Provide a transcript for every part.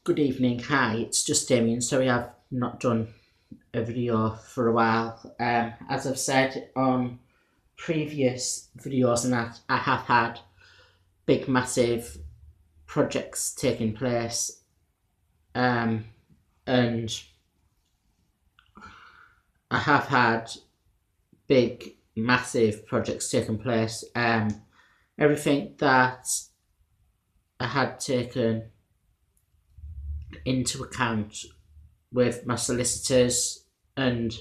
Good evening, hi, it's just Damien. Sorry I've not done a video for a while. As I've said on previous videos and that, I have had big massive projects taking place, and I have had big massive projects taking place. Everything that I had taken into account with my solicitors and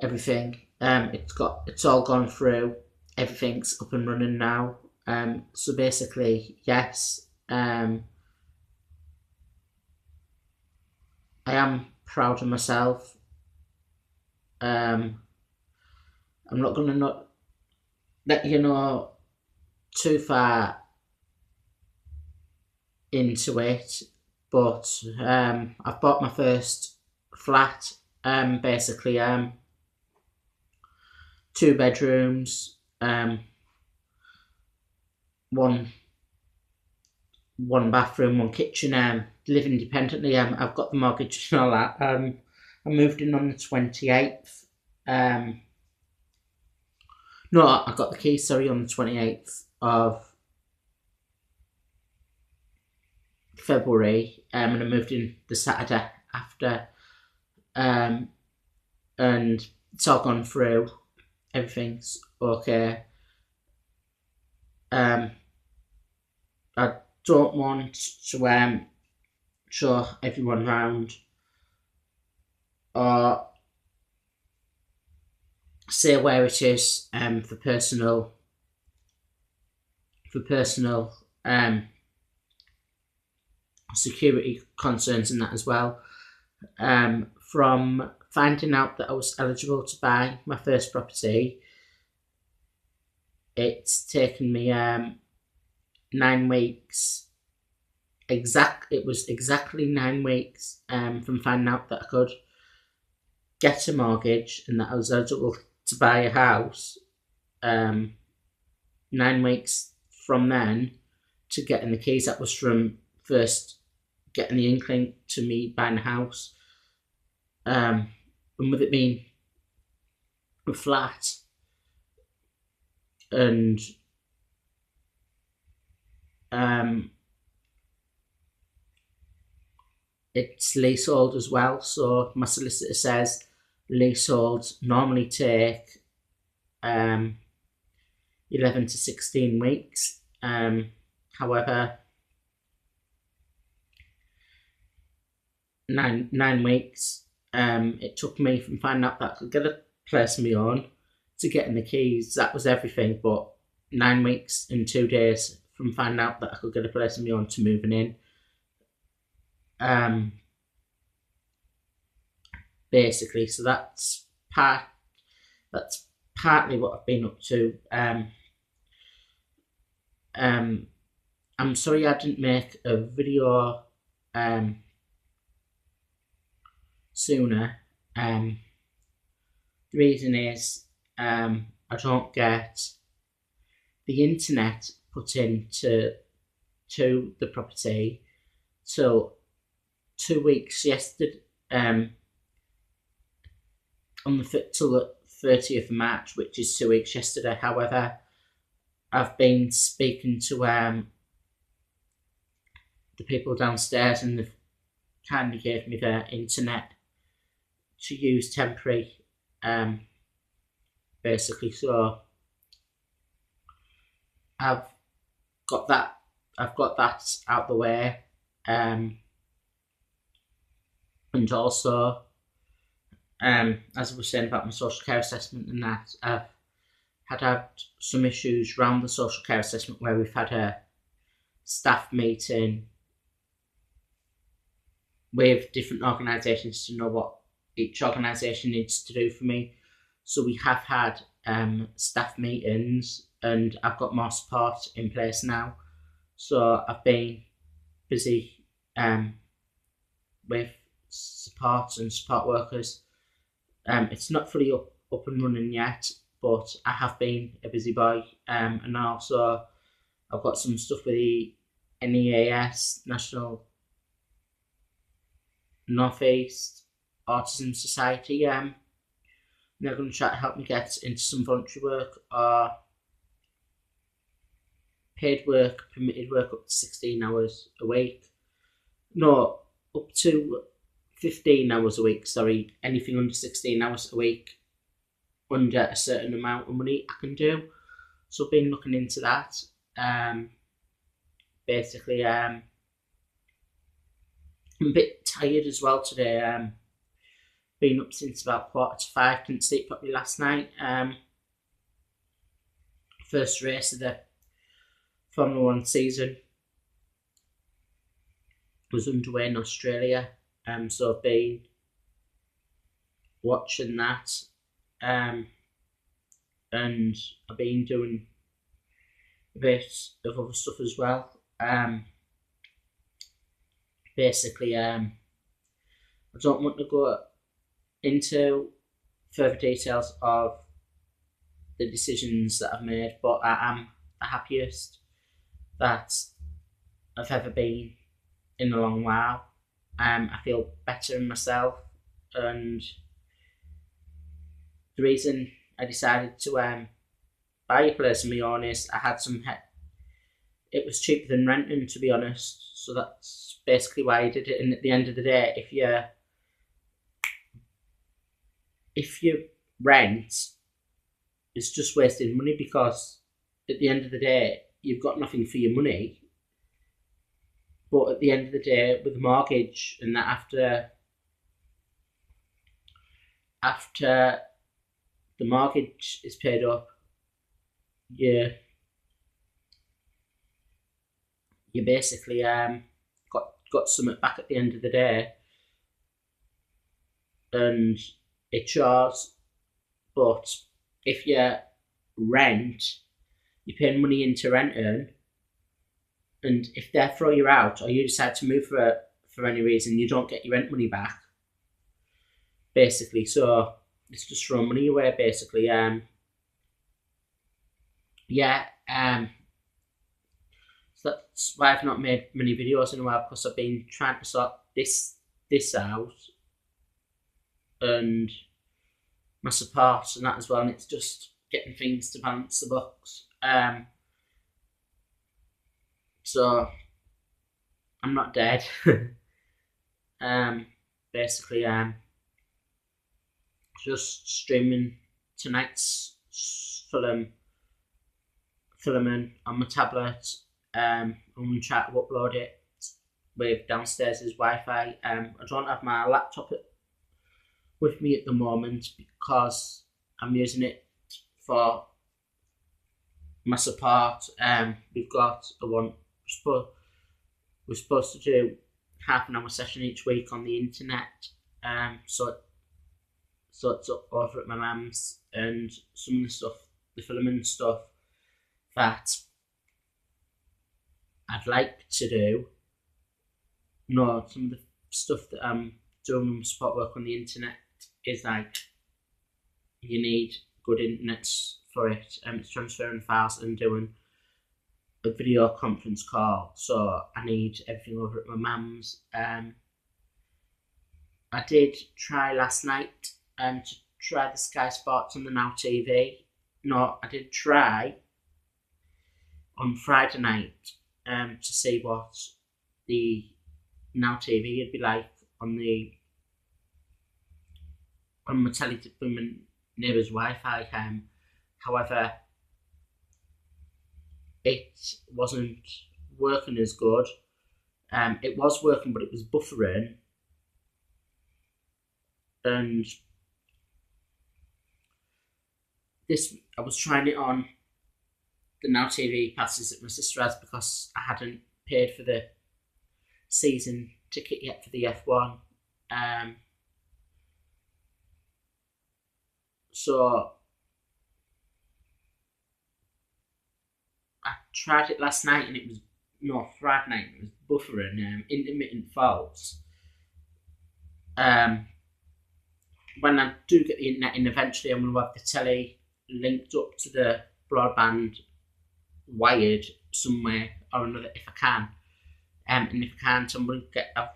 everything. It's all gone through. Everything's up and running now. So basically, yes, I am proud of myself. I'm not gonna not let you know too far into it, but I've bought my first flat. Basically, 2 bedrooms, one bathroom, one kitchen. Live independently. I've got the mortgage and all that. I moved in on the 28th. No, I got the keys. Sorry, on the 28th of February, and I moved in the Saturday after, and it's all gone through. Everything's okay. I don't want to show everyone round or say where it is for personal security concerns and that as well. From finding out that I was eligible to buy my first property, it's taken me 9 weeks. It was exactly 9 weeks from finding out that I could get a mortgage and that I was eligible to buy a house. 9 weeks from then to getting the keys. That was from first getting the inkling to me buying a house. And with it being a flat and it's leasehold as well, so my solicitor says leaseholds normally take 11 to 16 weeks. However, 9 weeks it took me from finding out that I could get a place of my own to getting the keys. That was everything, but 9 weeks and 2 days from finding out that I could get a place of my own to moving in. Basically, so that's partly what I've been up to. I'm sorry I didn't make a video sooner. The reason is I don't get the internet put into the property till 2 weeks yesterday, till the 30th of March, which is 2 weeks yesterday. However, I've been speaking to the people downstairs and they've kindly gave me their internet to use temporary, basically. So I've got that out the way, and also as I was saying about my social care assessment and that, I've had some issues around the social care assessment where we've had a staff meeting with different organisations to know what each organisation needs to do for me. So we have had staff meetings and I've got more support in place now. So I've been busy with support and support workers. It's not fully up and running yet, but I have been a busy boy, and also I've got some stuff with the NEAS, National North East Autism Society. They're going to try to help me get into some voluntary work or paid work, permitted work up to 16 hours a week. No, up to 15 hours a week, sorry. Anything under 16 hours a week, under a certain amount of money I can do. So I've been looking into that. Basically, I'm a bit tired as well today. Been up since about 4:45, couldn't sleep properly last night. First race of the Formula 1 season was underway in Australia, so I've been watching that, and I've been doing a bit of other stuff as well. Basically, I don't want to go into further details of the decisions that I've made, but I am the happiest that I've ever been in a long while. I feel better in myself, and the reason I decided to buy a place on my own is I had some. It was cheaper than renting, to be honest. So that's basically why I did it. And at the end of the day, if you rent, it's just wasting money, because at the end of the day, you've got nothing for your money. But at the end of the day, with the mortgage and that, after the mortgage is paid up, you basically got something back at the end of the day, and it's yours. But if you rent, you're paying money into renting, and if they throw you out or you decide to move for any reason, you don't get your rent money back, basically. So it's just throwing money away, basically. So that's why I've not made many videos in a while, because I've been trying to sort this out, and my support and that as well, and it's just getting things to balance the books. So I'm not dead. Basically, just streaming tonight's film on my tablet. I'm going to try to upload it with downstairs' Wi-Fi. I don't have my laptop with me at the moment, because I'm using it for my support. We've got we're supposed to do half an hour session each week on the internet. So it's up over at my mum's, and some of the stuff, the filming stuff that I'd like to do. No, some of the stuff that I'm doing support work on the internet is like, you need good internet for it. It's transferring files and doing a video conference call, so I need everything over at my mum's. I did try last night to try the Sky Sports on the Now TV. No, I did try on Friday night to see what the Now TV would be like on my from my neighbour's Wi-Fi. However, it wasn't working as good. It was working, but it was buffering, and I was trying it on the Now TV passes that my sister has, because I hadn't paid for the season ticket yet for the F1. So I tried it last night, and it was Friday night. It was buffering, intermittent faults. When I do get the internet in, eventually I'm going to have the telly linked up to the broadband, wired somewhere or another if I can. And if I can't, I'm going to get a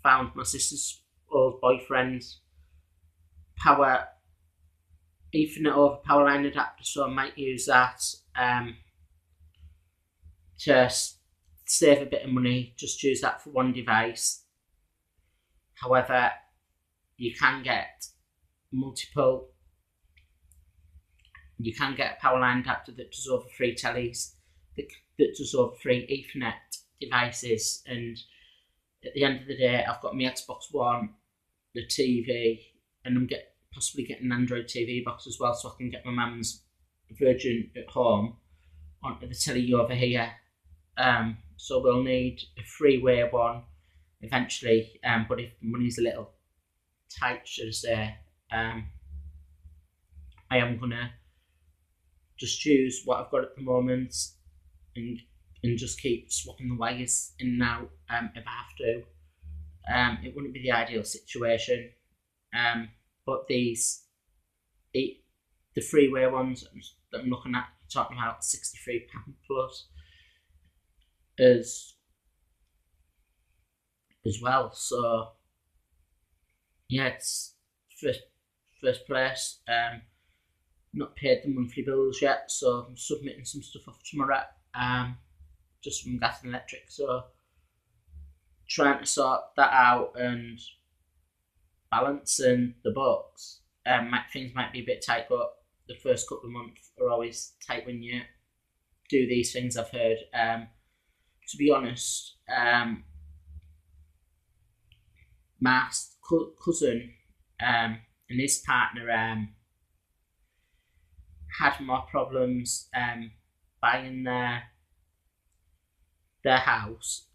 found my sister's old boyfriend's power Ethernet over power line adapter, so I might use that to save a bit of money. Just use that for one device. However, you can get multiple. You can get a power line adapter that does over 3 tellies, that does over 3 Ethernet devices, and at the end of the day, I've got my Xbox One, the TV, and I'm possibly getting an Android TV box as well, so I can get my mum's Virgin at home onto the telly over here. So we'll need a three-way one eventually, but if money's a little tight, should I say, I am gonna just use what I've got at the moment and just keep swapping the wires in and out if I have to. It wouldn't be the ideal situation, but the three-way ones that I'm looking at, talking about £63 plus as well. So yeah, it's first place. Not paid the monthly bills yet, so I'm submitting some stuff off tomorrow. Just from gas and electric, so trying to sort that out and balancing the books. Things might be a bit tight, but the first couple of months are always tight when you do these things, I've heard. To be honest, my cousin and his partner had more problems buying their house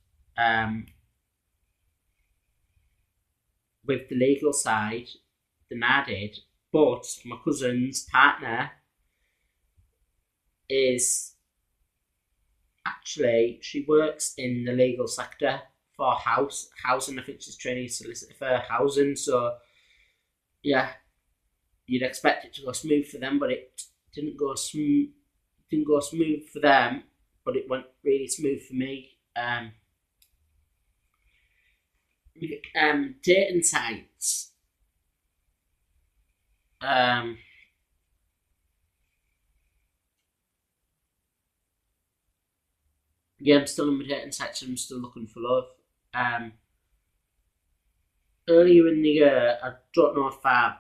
with the legal side than I did, but my cousin's partner is actually, she works in the legal sector for housing. I think she's training solicitor for housing, so yeah, you'd expect it to go smooth for them, but it didn't go smooth for them, but it went really smooth for me. Dating sites. Yeah, I'm still on my dating sites and I'm still looking for love. Earlier in the year, I don't know if I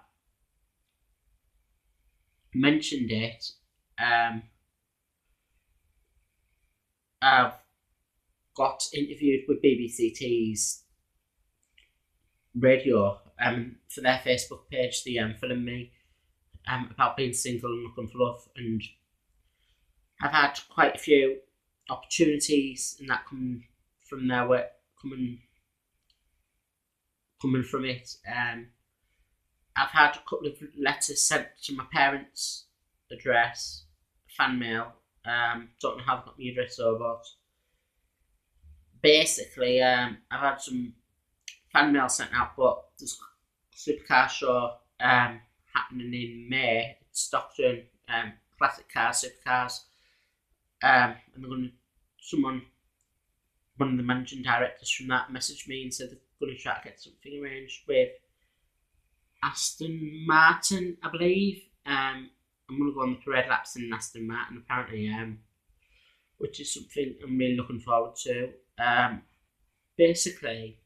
mentioned it, I've got interviewed with BBC Radio for their Facebook page. They filmed me about being single and looking for love, and I've had quite a few opportunities and that coming from their work, coming from it. I've had a couple of letters sent to my parents' address, fan mail. Don't know how I've got my address though, but basically, I've had some fan mail sent out, but there's a supercar show happening in May. It's Stockton, classic cars, supercars, and they're going to, one of the managing directors from that messaged me and said they're going to try to get something arranged with Aston Martin, I believe. I'm going to go on the parade laps in Aston Martin, apparently, which is something I'm really looking forward to. Basically,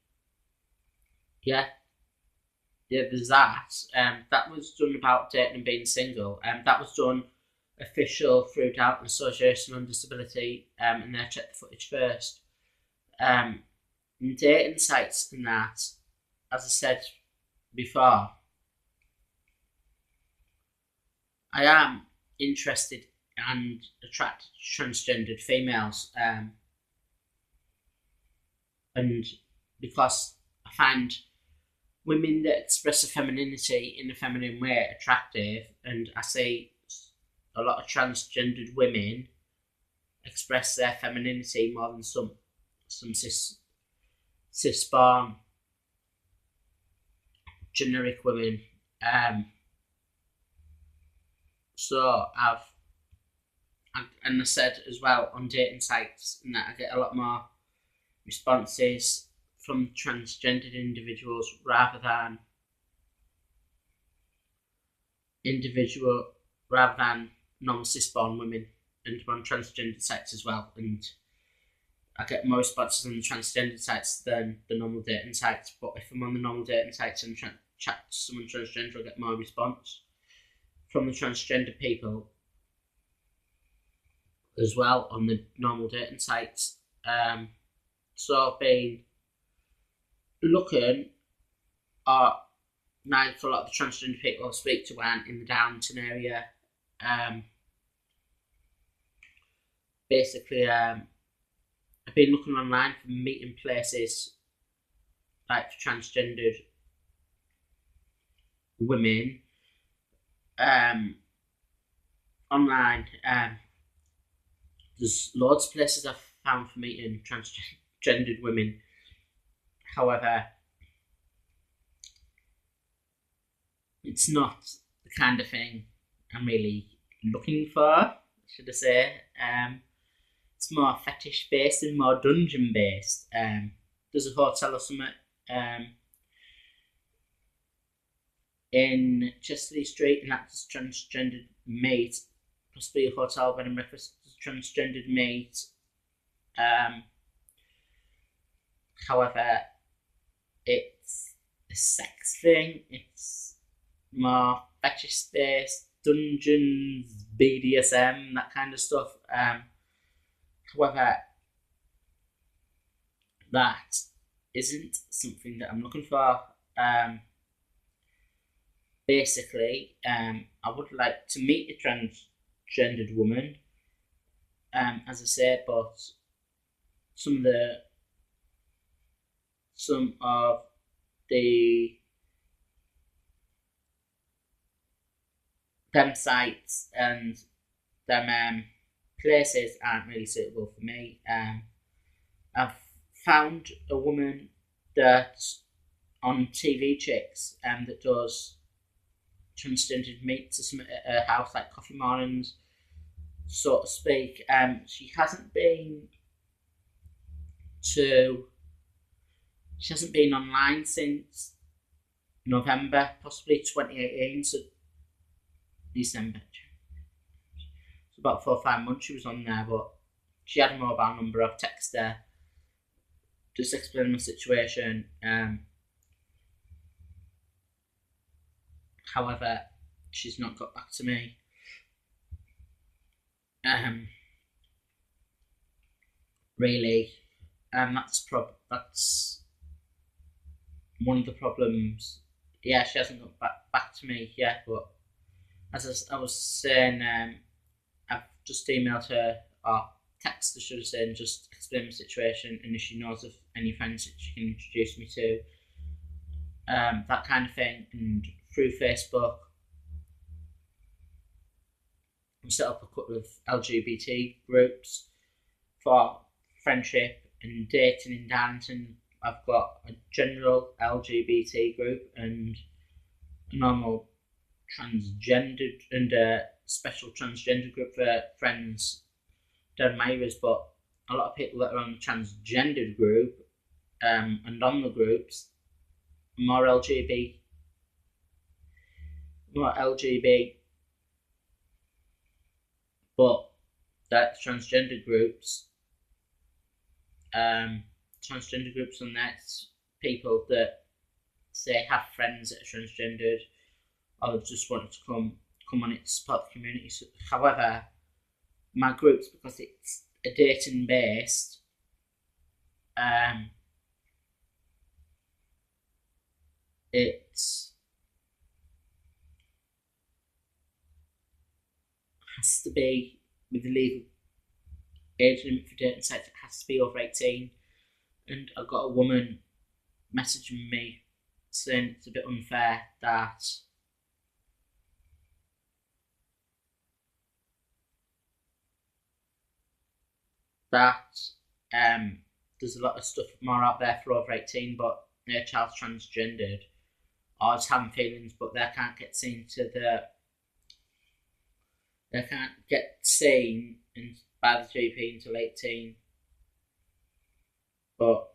yeah, there's that. That was done about dating and being single. That was done official through Dalton Association on Disability, and they checked the footage first. And dating sites and that, as I said before, I am interested and attracted to transgendered females, and because I find women that express their femininity in a feminine way attractive, and I see a lot of transgendered women express their femininity more than some cis-born generic women. So I said as well on dating sites and that I get a lot more responses from transgendered individuals rather than normal cis-born women, and on transgender sites as well. And I get more responses on the transgender sites than the normal dating sites. But if I'm on the normal dating sites and chat to someone transgender, I get more response from the transgender people as well on the normal dating sites. So I've been looking at, now for a lot of the transgender people I speak to aren't in the Downton area. Basically, I've been looking online for meeting places like for transgendered women online. There's loads of places I've found for meeting transgendered women. However, it's not the kind of thing I'm really looking for, should I say. It's more fetish based and more dungeon based. There's a hotel or something in Chesterley Street, and that's transgendered mate. Possibly a hotel bed and breakfast, transgendered mate. However, it's a sex thing. It's more fetish based, dungeons, BDSM, that kind of stuff. However, that isn't something that I'm looking for. Basically, I would like to meet a transgendered woman, as I said, but some of the them sites and them places aren't really suitable for me. I've found a woman that on TV Chicks that does transgendered meet to some at her house, like coffee mornings, so to speak. She hasn't been online since November, possibly 2018, so December. So about 4 or 5 months she was on there, but she had a mobile number. I've texted her, just explaining my situation. However, she's not got back to me. Really, that's one of the problems. Yeah, she hasn't got back to me yet, but as I was saying, I've just emailed her, or texted her, should I say, and just explained my situation, and if she knows of any friends that she can introduce me to, that kind of thing. And through Facebook, I've set up a couple of LGBT groups for friendship and dating in Darlington. I've got a general LGBT group and a normal transgendered and a special transgender group for friends down my areas. But a lot of people that are on the transgendered group and on the groups more LGBT, but that transgender groups on that, people that say have friends that are transgendered or just want to come on it to support the community. So, however, my groups, because it's a dating based, it has to be with the legal age limit for dating sites. It has to be over 18. And I got a woman messaging me saying it's a bit unfair that there's a lot of stuff more out there for over 18, but their child's transgendered or is having feelings, but they can't get seen by the GP until 18. But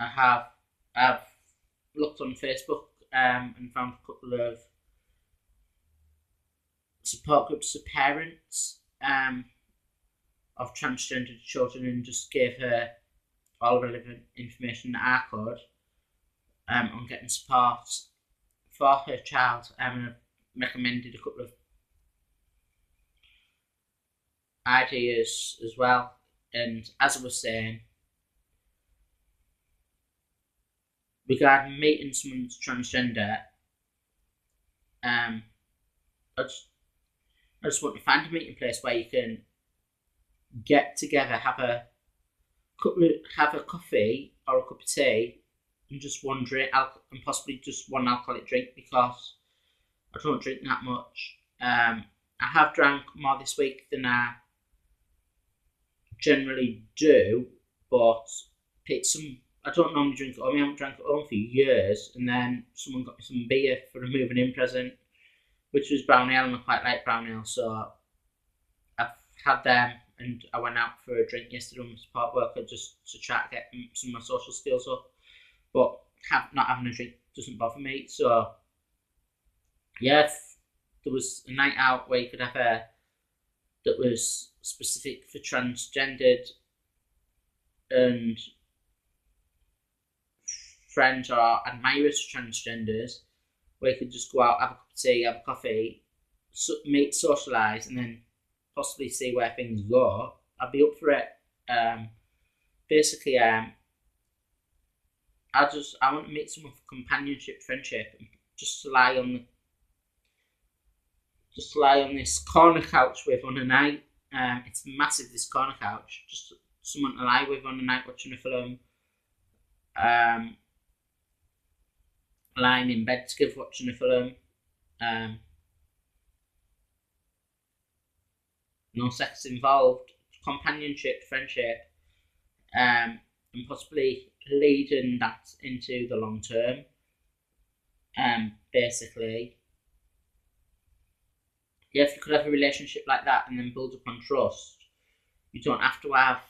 I've looked on Facebook and found a couple of support groups of parents of transgender children, and just gave her all relevant information that I could on getting support for her child, and I've recommended a couple of ideas as well. And as I was saying, regarding meeting someone's transgender, I just want to find a meeting place where you can get together, have a coffee or a cup of tea, and just one drink, and possibly just one alcoholic drink, because I don't drink that much. I have drank more this week than I generally do, but I don't normally drink at home. I haven't drank at home for years, and then someone got me some beer for a moving in present, which was brown ale, and I quite like brown ale, so I've had them, and I went out for a drink yesterday with my support worker just to try to get some of my social skills up, but not having a drink doesn't bother me. So yeah, there was a night out where you could have that was specific for transgendered and friends or admirers of transgenders, where you could just go out, have a cup of tea, have a coffee, meet, socialise, and then possibly see where things go, I'd be up for it. Basically, I want to meet someone for companionship, friendship, and just lie on this corner couch with on a night. It's massive, this corner couch. Just someone to lie with on a night watching a film. Lying in bed together watching a film. No sex involved. Companionship, friendship, and possibly leading that into the long term. Basically, yeah, if you could have a relationship like that and then build upon trust, you don't have to have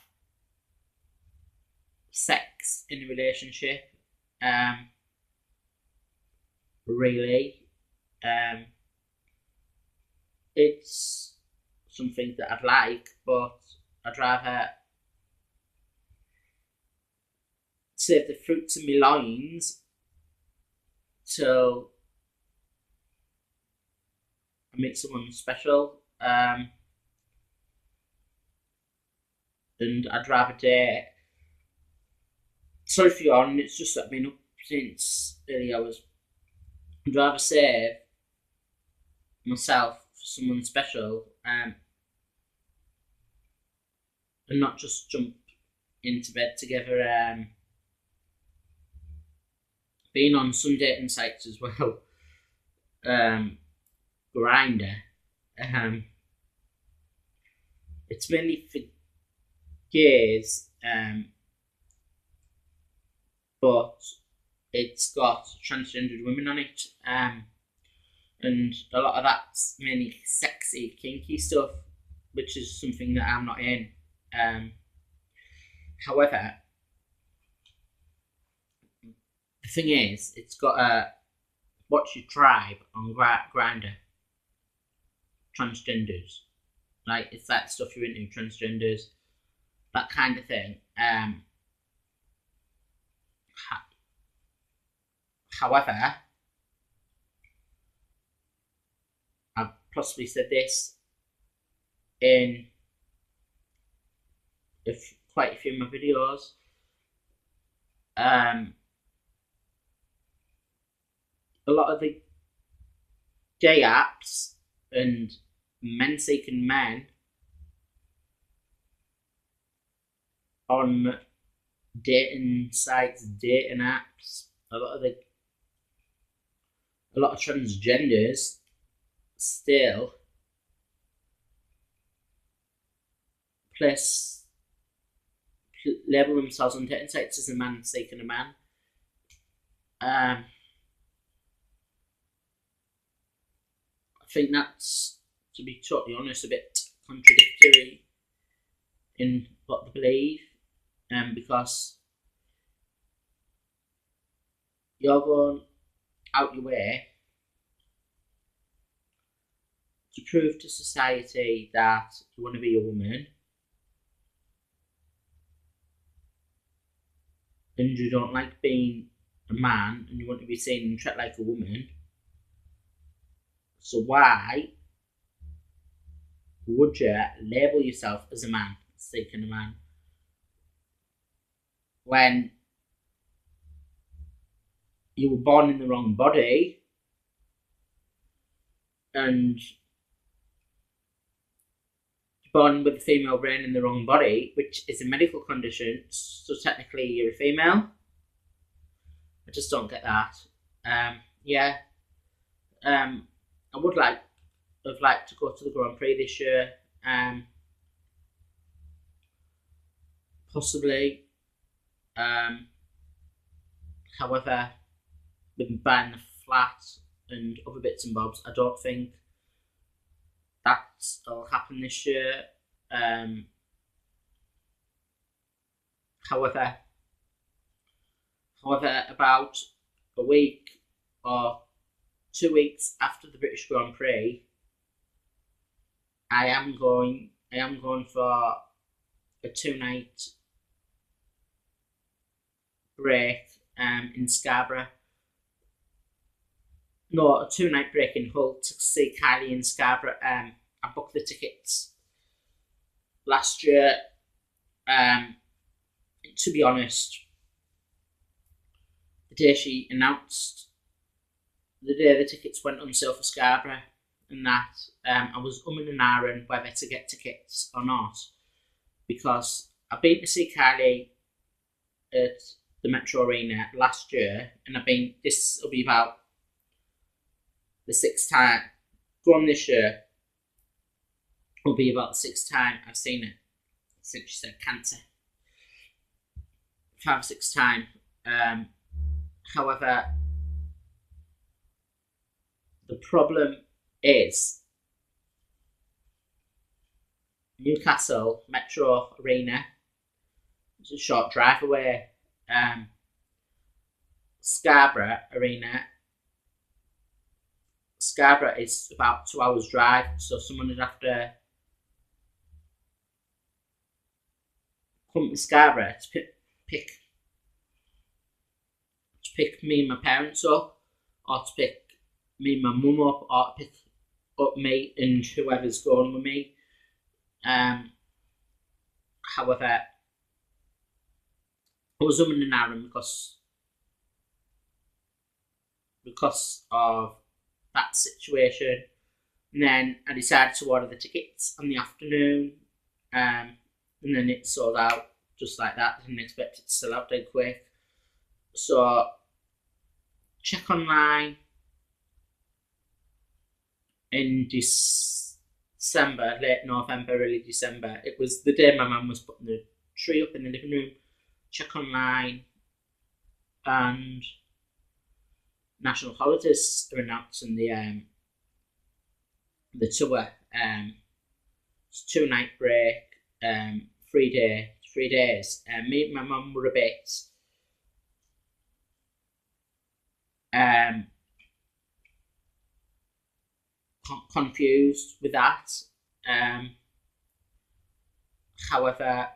sex in a relationship. Really, it's something that I'd like, but I'd rather save the fruits of my loins till I meet someone special, and I'd rather date. Sorry for yawning, it's just that I've been up since early hours. I'd rather save myself for someone special, and not just jump into bed together. Been on some dating sites as well. Grinder. It's mainly for gays, but it's got transgendered women on it, and a lot of that's mainly sexy, kinky stuff, which is something that I'm not in. However, the thing is, it's got a watch your tribe on Grinder. Transgenders, like it's that stuff you're into, transgenders, that kind of thing. However, I've possibly said this in quite a few of my videos. A lot of the gay apps and men seeking men on dating sites, dating apps, a lot of transgenders still label themselves on dating sites as a man seeking a man. I think that's, to be totally honest, a bit contradictory in what they believe, because you're going out your way to prove to society that you want to be a woman and you don't like being a man and you want to be seen and treated like a woman, so why would you label yourself as a man, seeking a man, when you were born in the wrong body and born with a female brain in the wrong body, which is a medical condition, so technically you're a female? I just don't get that. Yeah. I would have liked to go to the Grand Prix this year. Possibly. However, with buying the flat and other bits and bobs, I don't think that'll happen this year. However, about a week or 2 weeks after the British Grand Prix, I am going for a 2-night break in Scarborough. No, a 2-night break in Hull to see Kylie in Scarborough. I booked the tickets last year. To be honest, the day the tickets went on sale for Scarborough, and that I was umming and ahhing whether to get tickets or not, because I've been to see Kylie at the Metro Arena last year, and this will be about the 6th time. Going this year will be about the 6th time I've seen it since she said cancer. 5 or 6 time. However, the problem is Newcastle Metro Arena. It's a short drive away. Scarborough Arena. Scarborough is about 2 hours drive, so someone would have to come to Scarborough to pick me and my parents up, or to pick me and my mum up, or to pick up me and whoever's going with me. However, I was umming and ahhing because of that situation, and then I decided to order the tickets in the afternoon, and then it sold out just like that. Didn't expect it to sell out dead quick, so check online in December, late November, early December. It was the day my mum was putting the tree up in the living room. Check online, and national holidays are announcing the tour. It's a 2-night break, 3 days. Me and my mum were a bit confused with that. However,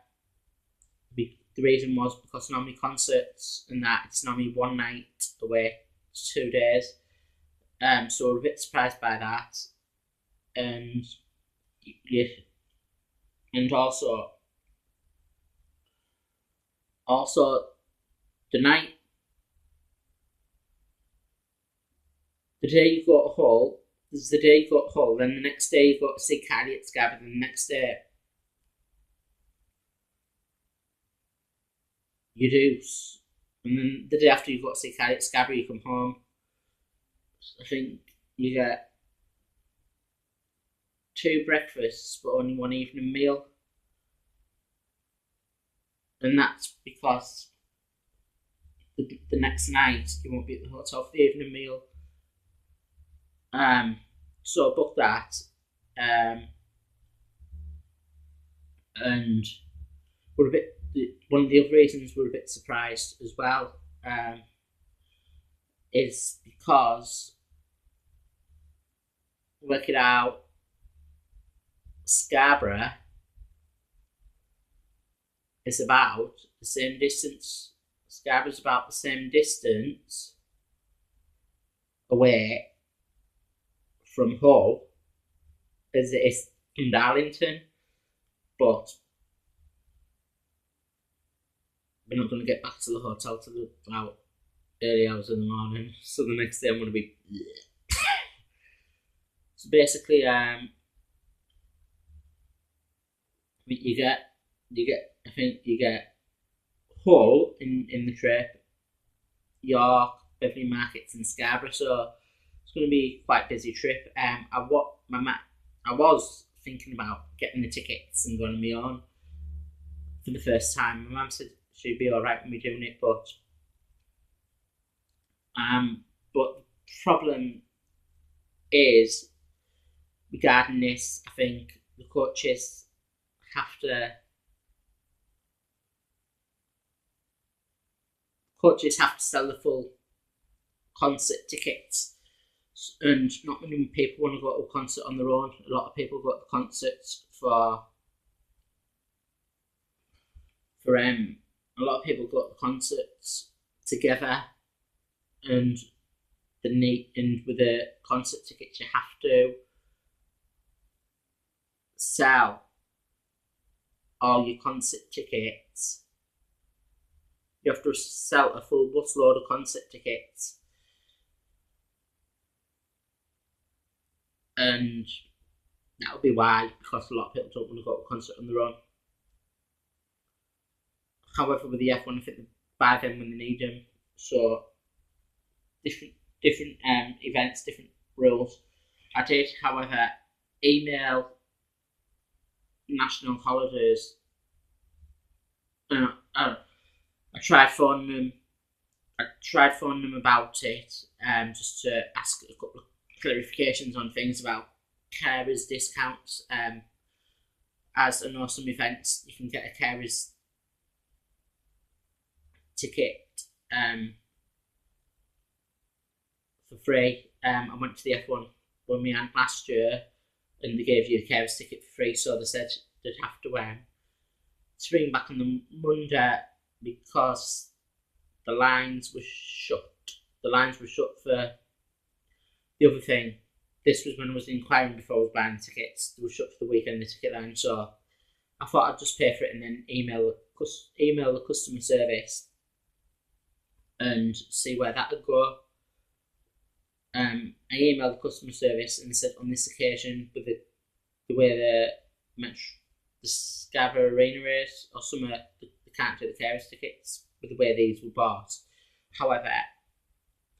the reason was because normally concerts and that, it's normally 1 night away, 2 days. So we're a bit surprised by that, and yeah, and also the day you go to Hull. This is the day you go to Hull. Then the next day you go to see Kylie at Scarborough. Then the next day you do, and then the day after you go to see Kylie at Scarborough, you come home. I think you get 2 breakfasts but only 1 evening meal, and that's because the next night you won't be at the hotel for the evening meal. So I booked that, and we're a bit. One of the other reasons we're a bit surprised as well. is because, work it out, Scarborough is about the same distance. Scarborough's about the same distance away from Hull as it is from Darlington, but we're not going to get back to the hotel till about early hours in the morning. So the next day I'm going to be. So basically, I think you get Hull in the trip, York, Beverley Markets, and Scarborough. So it's going to be quite a busy trip. I was thinking about getting the tickets and going on my own for the first time. My mum said she'd be all right with me doing it, but the problem is regarding this. I think the coaches have to sell the full concert tickets, and not many people want to go to a concert on their own. A lot of people go to concerts for a lot of people go to concerts together, and with the concert tickets you have to sell all your concert tickets. You have to sell a full busload of concert tickets, and that'll be why, because a lot of people don't want to go to a concert on their own. However, with the F1, I think they buy them when they need them. So different events, different rules. I did, however, email national holidays, and I tried phoning them about it, just to ask a couple of clarifications on things about carers discounts. As I know, some events you can get a carers ticket for free. I went to the F1 with my aunt last year, and they gave you a carers ticket for free. So they said they'd have to ring back on the Monday because the lines were shut. The lines were shut for the other thing. This was when I was inquiring before I was buying tickets. They were shut for the weekend, the ticket line. So I thought I'd just pay for it and then email the customer service and see where that would go. I emailed the customer service and they said on this occasion, with the way the Scarborough Arena is, or somewhere, they can't do the carers tickets with the way these were bought. However,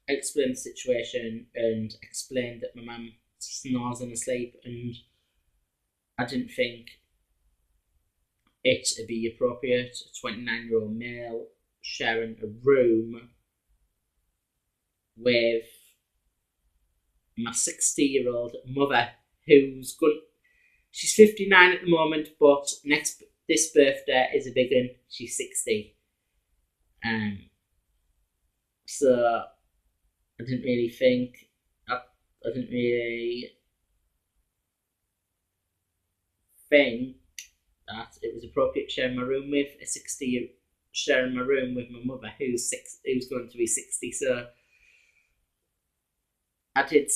I explained the situation and explained that my mum snores in her sleep, and I didn't think it would be appropriate, a 29-year-old male sharing a room with my 60-year-old mother, who's good. She's 59 at the moment, but this birthday is a big one. She's 60. So I didn't really think that it was appropriate sharing my room with a 60, sharing my room with my mother who's going to be 60. So I did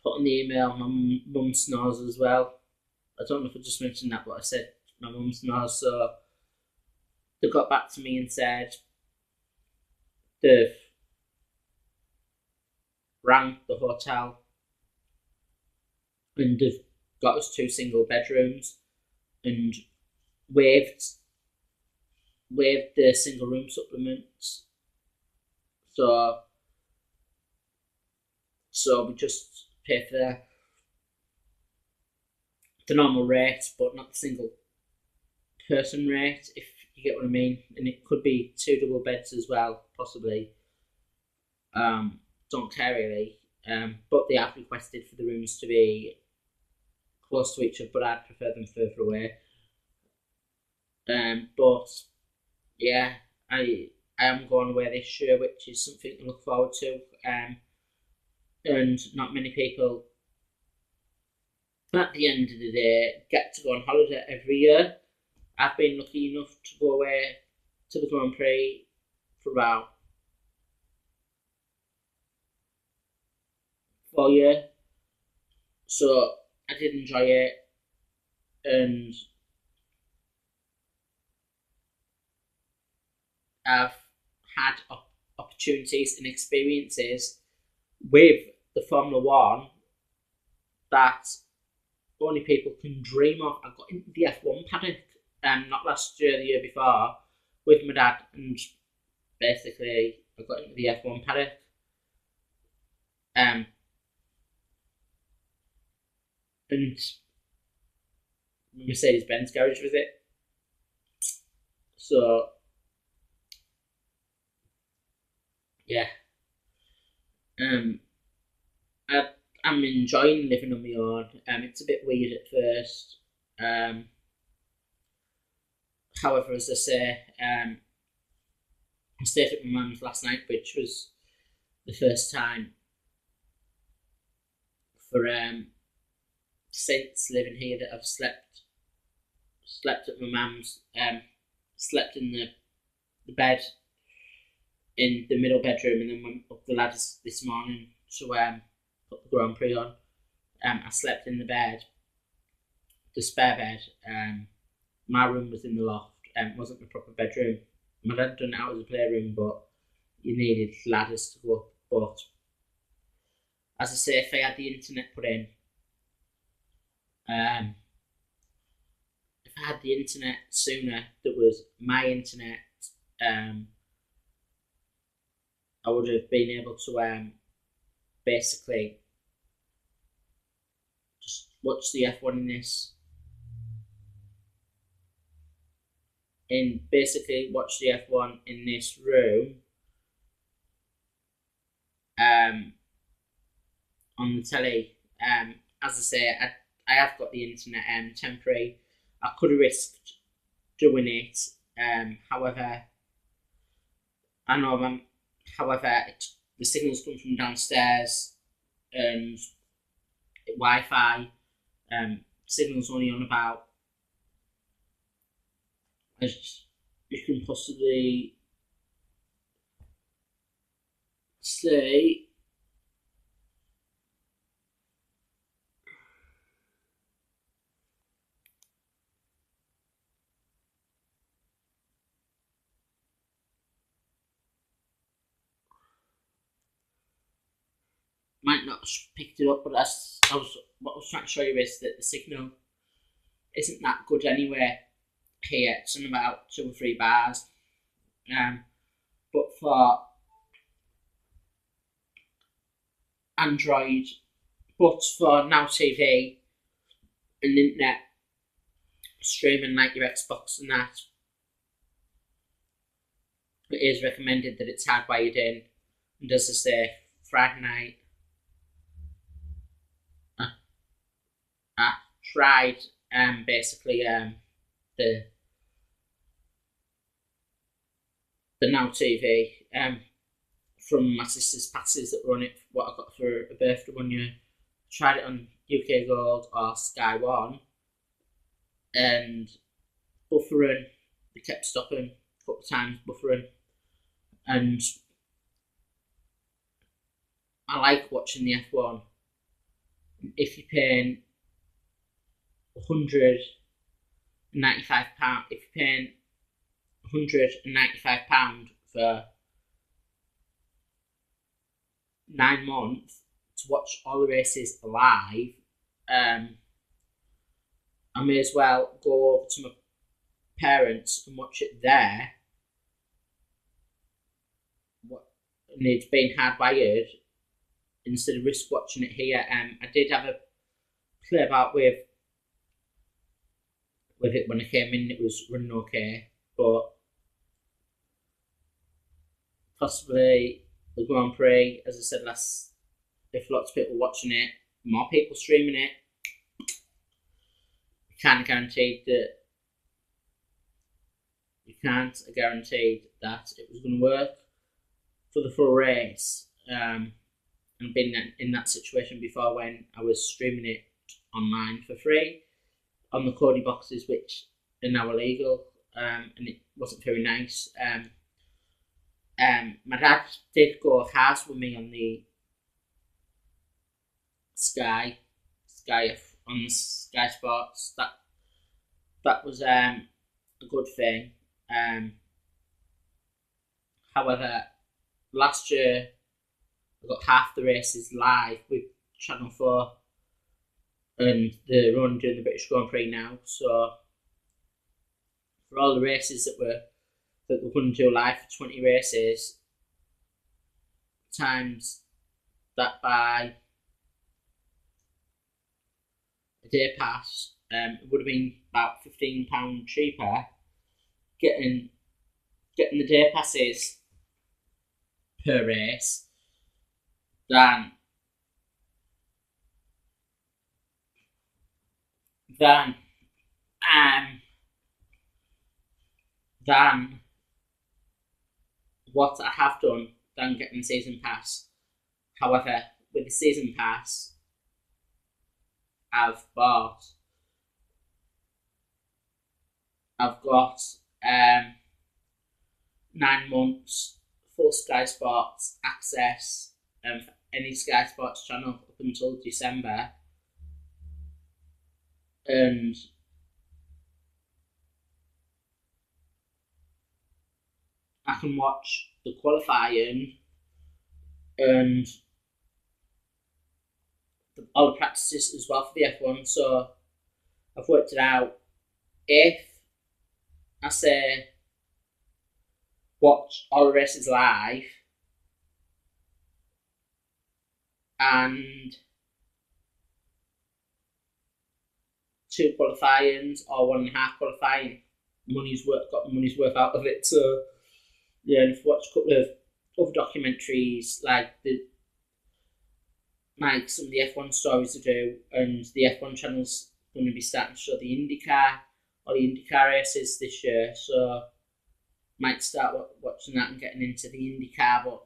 put in the email my mum snores as well. I don't know if I just mentioned that, but I said my mum snores. So they got back to me and said they've rang the hotel and they've got us 2 single bedrooms and waived the single room supplements. So we just pay for the normal rate, but not the single person rate, if you get what I mean. And it could be 2 double beds as well, possibly. Don't care really. But they have requested for the rooms to be close to each other, but I'd prefer them further away. But yeah, I I am going away this year, which is something to look forward to. And not many people, at the end of the day, get to go on holiday every year. I've been lucky enough to go away to the Grand Prix for about 4 years, so I did enjoy it, and I've had opportunities and experiences with the Formula One that only people can dream of. I got into the F1 paddock, not last year, the year before, with my dad, and basically I got into the F1 paddock. And Mercedes-Benz garage with it. So yeah, I'm enjoying living on my own. It's a bit weird at first. However, as I say, I stayed at my mum's last night, which was the first time for since living here that I've slept at my mum's. Slept in the bed in the middle bedroom, and then went up the ladders this morning to put the Grand Prix on. I slept in the bed, the spare bed. My room was in the loft. It wasn't my proper bedroom. My dad done it out as a playroom, but you needed ladders to go up. But as I say, if I had the internet put in, if I had the internet sooner, that was my internet, I would have been able to basically just watch the F1 in this, and basically watch the F1 in this room, on the telly. As I say, I have got the internet temporary. I could have risked doing it. However, I know the signals come from downstairs, and Wi-Fi signals only on about, as you can possibly say, might not have picked it up, but what I was trying to show you is that the signal isn't that good anyway here. It's in about 2 or 3 bars. But for Android, but for Now TV and internet streaming like your Xbox and that, it is recommended that it's hardwired in. And as I say, Friday night, I tried basically the Now TV from my sister's passes that were on it, what I got for a birthday one year. Tried it on UK Gold or Sky One, and buffering, they kept stopping a couple of times, buffering. And I like watching the F1. If you're paying £195, if you're paying £195 for 9 months to watch all the races live, I may as well go over to my parents and watch it there. And it's been hardwired instead of risk watching it here. I did have a play about with it when I came in. It was running okay, but possibly the Grand Prix, as I said last, if lots of people watching it, more people streaming it, you can't guarantee that if can't guarantee that it was going to work for the full race. I've been in that situation before when I was streaming it online for free on the Cody boxes, which are now illegal, and it wasn't very nice. My dad did go halves with me on the Sky on Sky Sports. That was a good thing. However, last year I got half the races live with Channel 4, and they're only doing the British Grand Prix now. So for all the races that we're going to do live for 20 races, times that by a day pass, it would have been about £15 cheaper getting the day passes per race than what I have done than getting the season pass. However, with the season pass, I've got 9 months full Sky Sports access for any Sky Sports channel up until December, and I can watch the qualifying and all the practices as well for the F1. So I've worked it out. If I say watch all the races live and 2 qualifyings or 1.5 qualifying, got the money's worth out of it. So yeah, and I've watched a couple of other documentaries like some of the F1 stories to do, and the F1 channel's going to be starting to show the IndyCar races this year. So might start watching that and getting into the IndyCar, but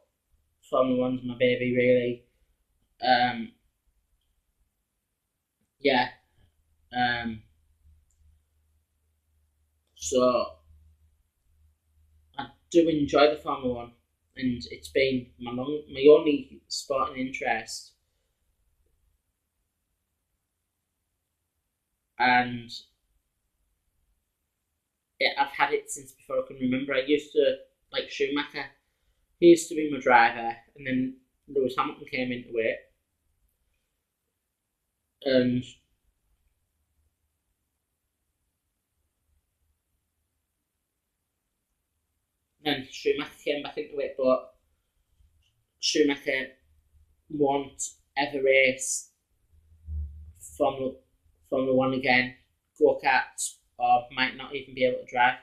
Formula One's my baby, really. So I do enjoy the Formula One, and it's been my only sporting interest, and I've had it since before I can remember. I used to like Schumacher. He used to be my driver, and then Lewis Hamilton came into it, and then Schumacher came back into it, but Schumacher won't ever race Formula One again, go-karts, or might not even be able to drive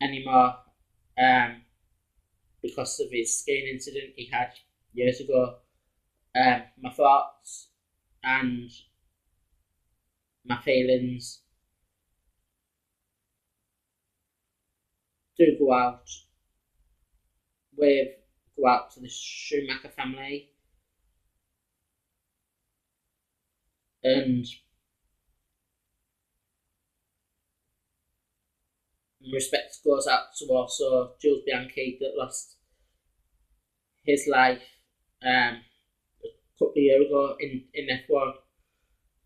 anymore, because of his skiing incident he had years ago. My thoughts and my feelings do go out to the Schumacher family, and respect goes out to also Jules Bianchi, that lost his life a couple of years ago in F1.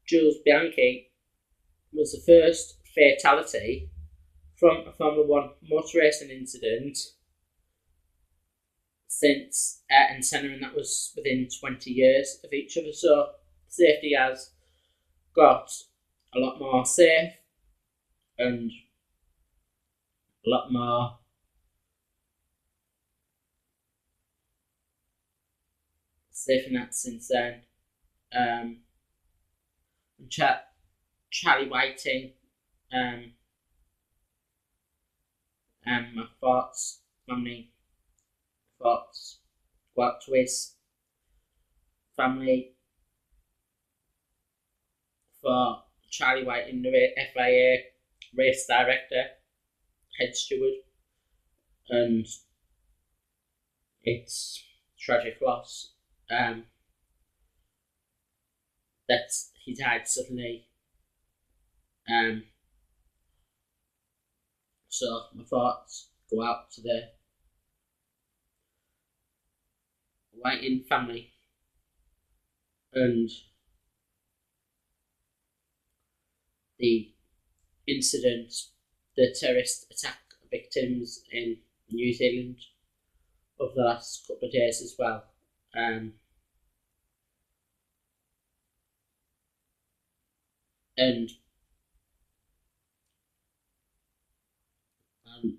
Jules Bianchi was the first fatality from a Formula One motor racing incident since Ayrton Senna, and that was within 20 years of each other. So safety has got a lot more safe and a lot more safe in that since then. Charlie Whiting, my thoughts, family thoughts go out to his family for Charlie Whiting, the FIA race director, head steward, and it's tragic loss. That he died suddenly. So my thoughts go out to the Whiting family and the incident, the terrorist attack victims in New Zealand over the last couple of days as well. And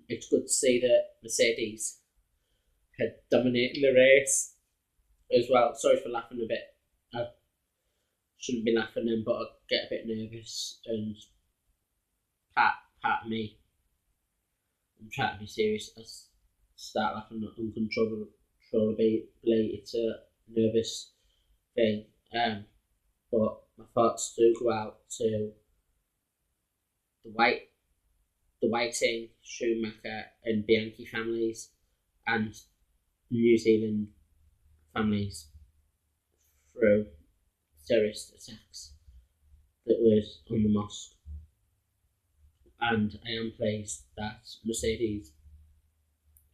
it's good to see that Mercedes had dominated the race as well. Sorry for laughing a bit. I shouldn't be laughing then, but I get a bit nervous, and part of me, I'm trying to be serious. I start laughing uncontrollably. It's a nervous thing. But my thoughts do go out to the Whiting, Schumacher, and Bianchi families, and New Zealand families through terrorist attacks that was on the mosque. And I am pleased that Mercedes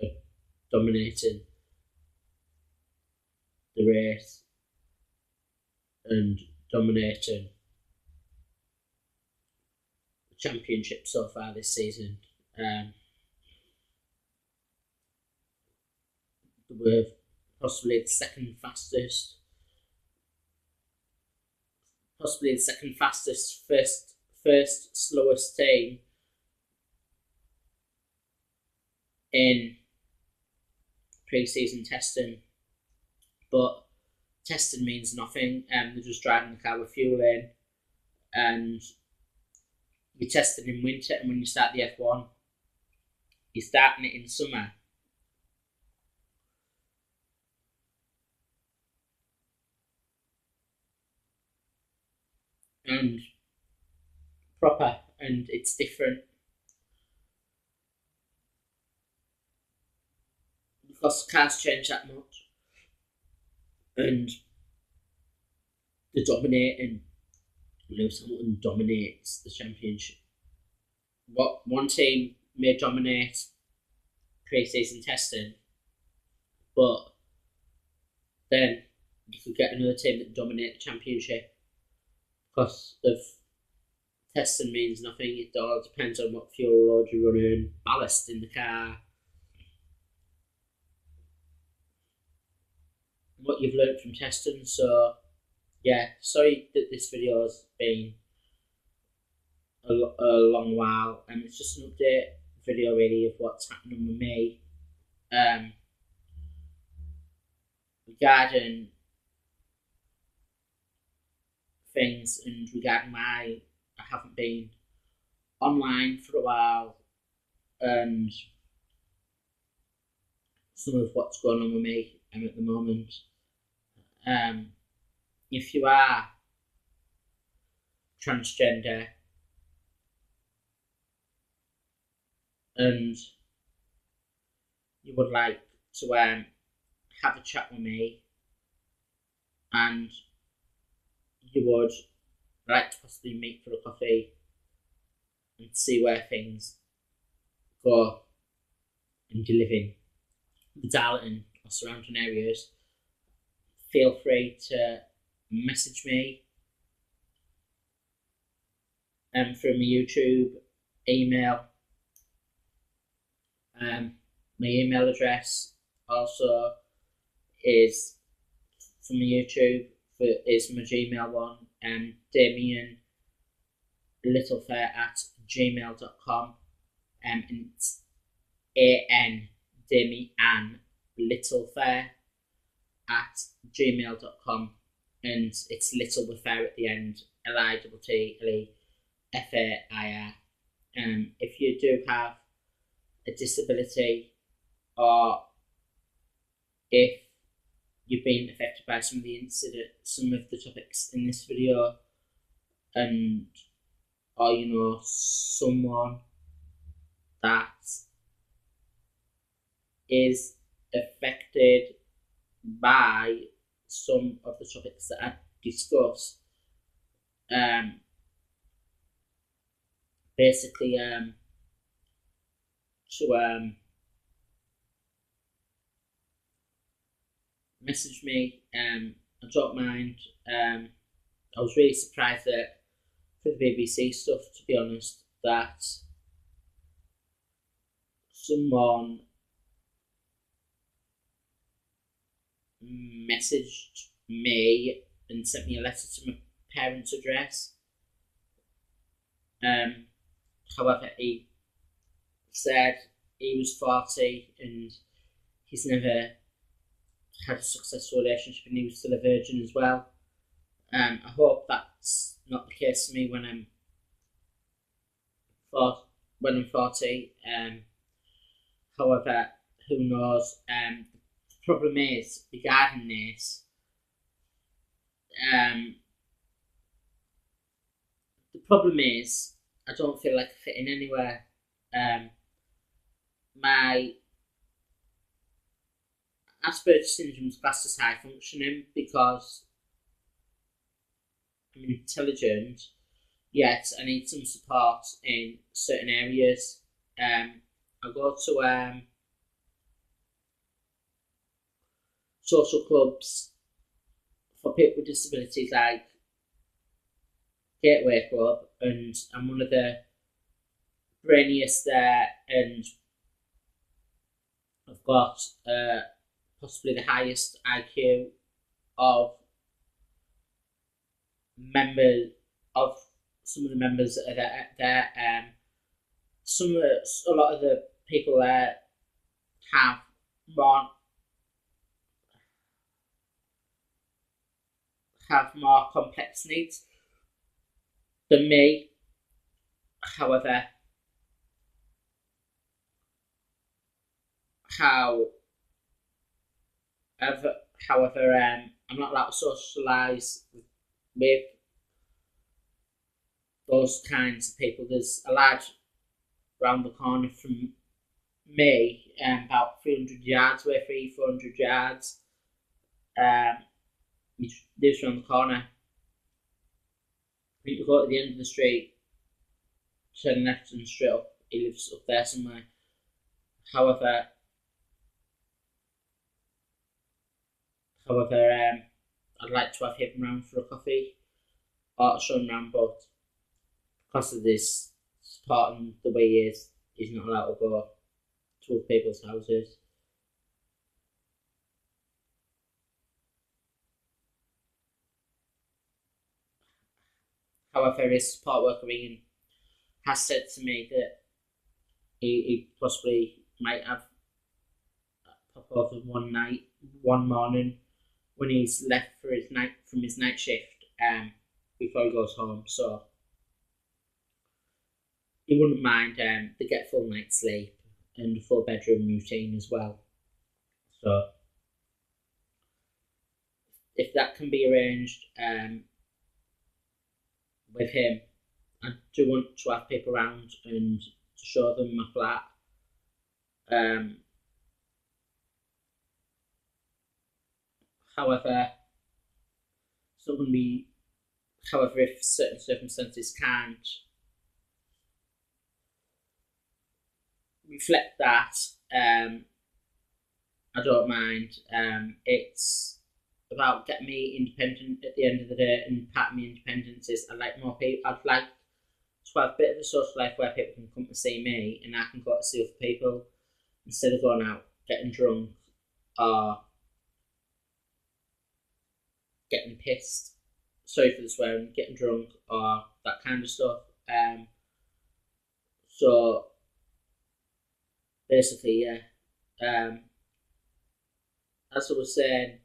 are dominating the race and dominating the championship so far this season. They were possibly the second fastest, first slowest team in pre-season testing, but testing means nothing. They're just driving the car with fuel in, and you're testing in winter. And when you start the F1, you're starting it in summer. And proper, and it's different because cars change that much, and they're dominating. Lewis Hamilton dominates the championship. What one team may dominate pre-season testing, but then you could get another team that dominate the championship because of testing means nothing. It all depends on what fuel load you're running, ballast in the car, what you've learned from testing. So yeah, sorry that this video has been a long while, and it's just an update video really of what's happening with me regarding things, and regarding why I haven't been online for a while, and some of what's going on with me at the moment. If you are transgender and you would like to have a chat with me, and you would like to possibly meet for a coffee and see where things go and you live in the Darlington or surrounding areas, feel free to message me through my YouTube, email. My email address also is from my YouTube, is my Gmail one, Damien littlefair@gmail.com, and it's AN Damien littlefair@gmail.com, and it's little with fair at the end, LITTLEFAIR. If you do have a disability, or if you've been affected by some of the topics in this video, and or you know someone that is affected by some of the topics that I discuss. Basically, to message me. I don't mind. I was really surprised that for the BBC stuff, to be honest, that someone messaged me and sent me a letter to my parents' address. However, he said he was 40 and he's never had a successful relationship and he was still a virgin as well. I hope that's not the case for me when I'm 40. However, who knows? The problem is regarding this. The problem is I don't feel like I fit in anywhere. My Asperger's syndrome is classed as high functioning because I'm intelligent, yet I need some support in certain areas. I go to social clubs for people with disabilities like Gateway Club, and I'm one of the brainiest there, and I've got possibly the highest IQ of some of the members that are there. A lot of the people there have more complex needs than me. However, I'm not allowed to socialise with those kinds of people. There's a lad round the corner from me, about 300 yards away, 400 yards. He lives around the corner. You go to the end of the street, turn left and straight up. He lives up there somewhere. However, I'd like to have him round for a coffee or to show him round, but because of this support and the way he is, he's not allowed to go to other people's houses. However, his support worker Ian has said to me that he possibly might have pop over one morning when he's left for his night shift, before he goes home. So he wouldn't mind to get full night's sleep and a full bedroom routine as well. So if that can be arranged with him, I do want to have people around and to show them my flat. However, it's not going to be. However, if certain circumstances can't reflect that, I don't mind. It's about getting me independent at the end of the day, and part of my independence is I like more people. I'd like to have a bit of a social life where people can come to see me and I can go to see other people instead of going out getting drunk or getting pissed. Sorry for the swearing, getting drunk or that kind of stuff. So basically, yeah. As I was saying,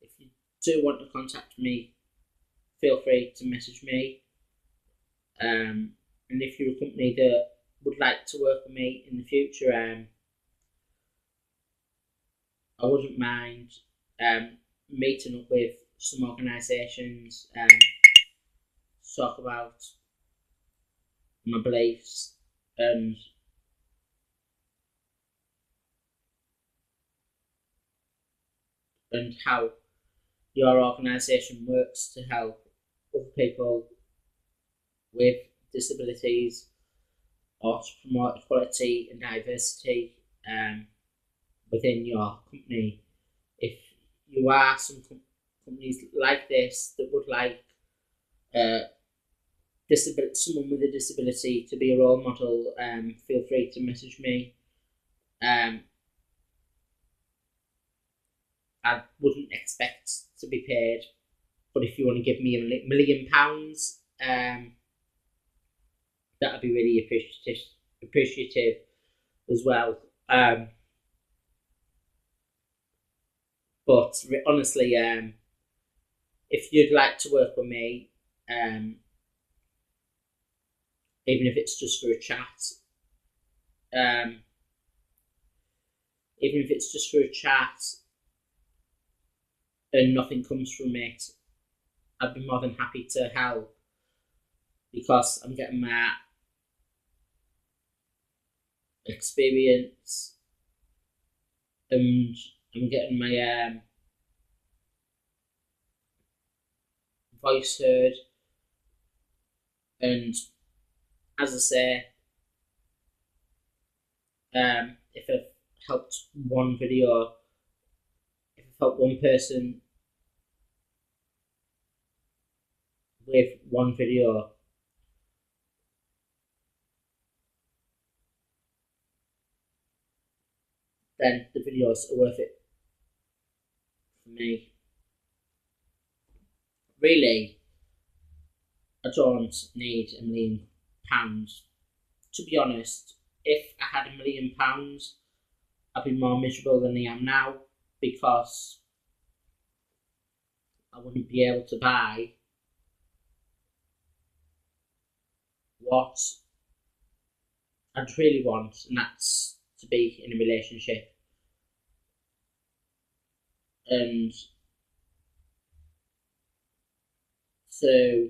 if you do want to contact me, feel free to message me. And if you're a company that would like to work with me in the future, I wouldn't mind meeting up with some organisations to talk about my beliefs and and how your organisation works to help other people with disabilities or to promote equality and diversity within your company. If you are some companies like this that would like someone with a disability to be a role model, feel free to message me. I wouldn't expect to be paid, but if you want to give me £1 million, that'd be really appreciative as well. But honestly, if you'd like to work with me, even if it's just for a chat, and nothing comes from it, I'd be more than happy to help, because I'm getting my experience and I'm getting my voice heard. And as I say, if I've helped one video, if I've helped one person with one video, then the videos are worth it for me. Really, I don't need £1 million. To be honest, if I had £1 million, I'd be more miserable than I am now, because I wouldn't be able to buy what I'd really want, and that's to be in a relationship. And to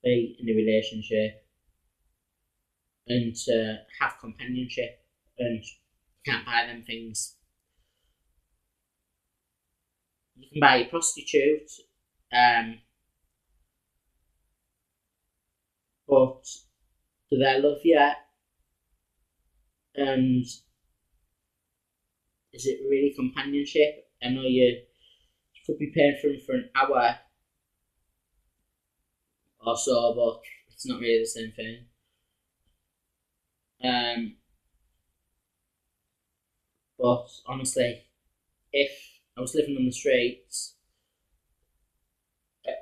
be in a relationship and to have companionship, and you can't buy them things. You can buy a prostitute, but do they love you? And is it really companionship? I know you could be paying for them for an hour or so, but it's not really the same thing. But honestly, if I was living on the streets, if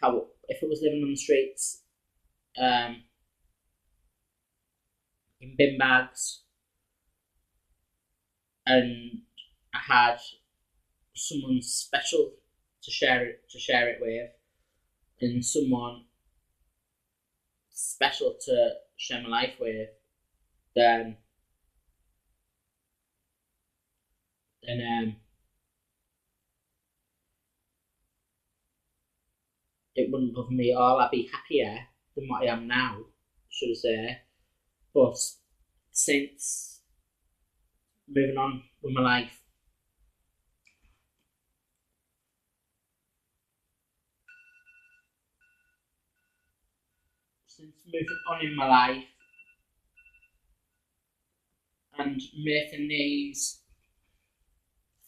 I was living on the streets, in bin bags, and I had someone special to share it with, and someone special to share my life with, then it wouldn't bother me at all. I'd be happier than what I am now, should I say. But since moving on with my life, in my life and making these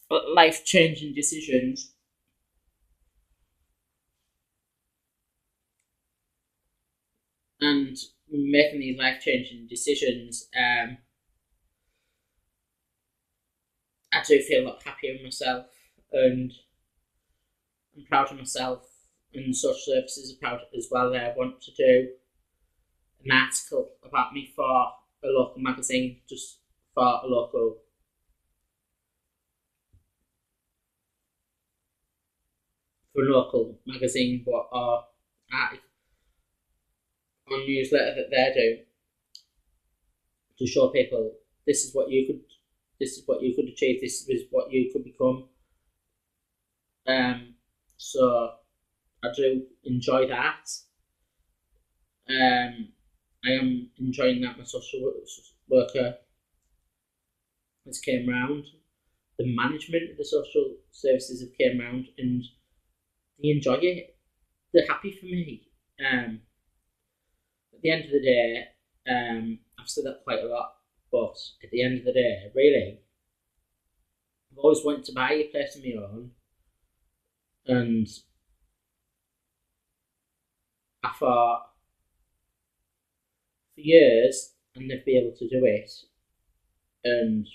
life-changing decisions, I do feel a lot happier with myself, and I'm proud of myself. And social services are proud as well. I want to do an article about me for a local magazine, just for a local magazine, but or newsletter that they do, to show people this is what you could achieve, this is what you could become. So I do enjoy that. I am enjoying that. My social worker has came round. The management of the social services have came round, and they enjoy it. They're happy for me. At the end of the day, I've said that quite a lot, but at the end of the day, really, I've always wanted to buy a place of my own, and I thought for years I'd never be able to do it, and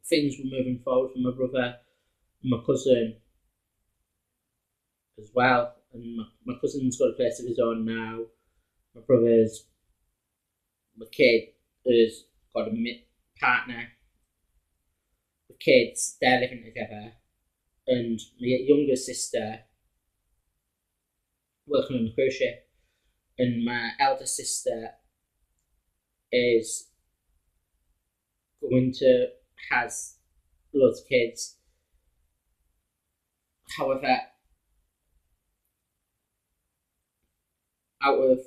things were moving forward for my brother and my cousin as well. And my cousin's got a place of his own now. My kid has got a partner. The kids, they're living together. And my younger sister working on a cruise ship. And my elder sister has loads of kids. However, out of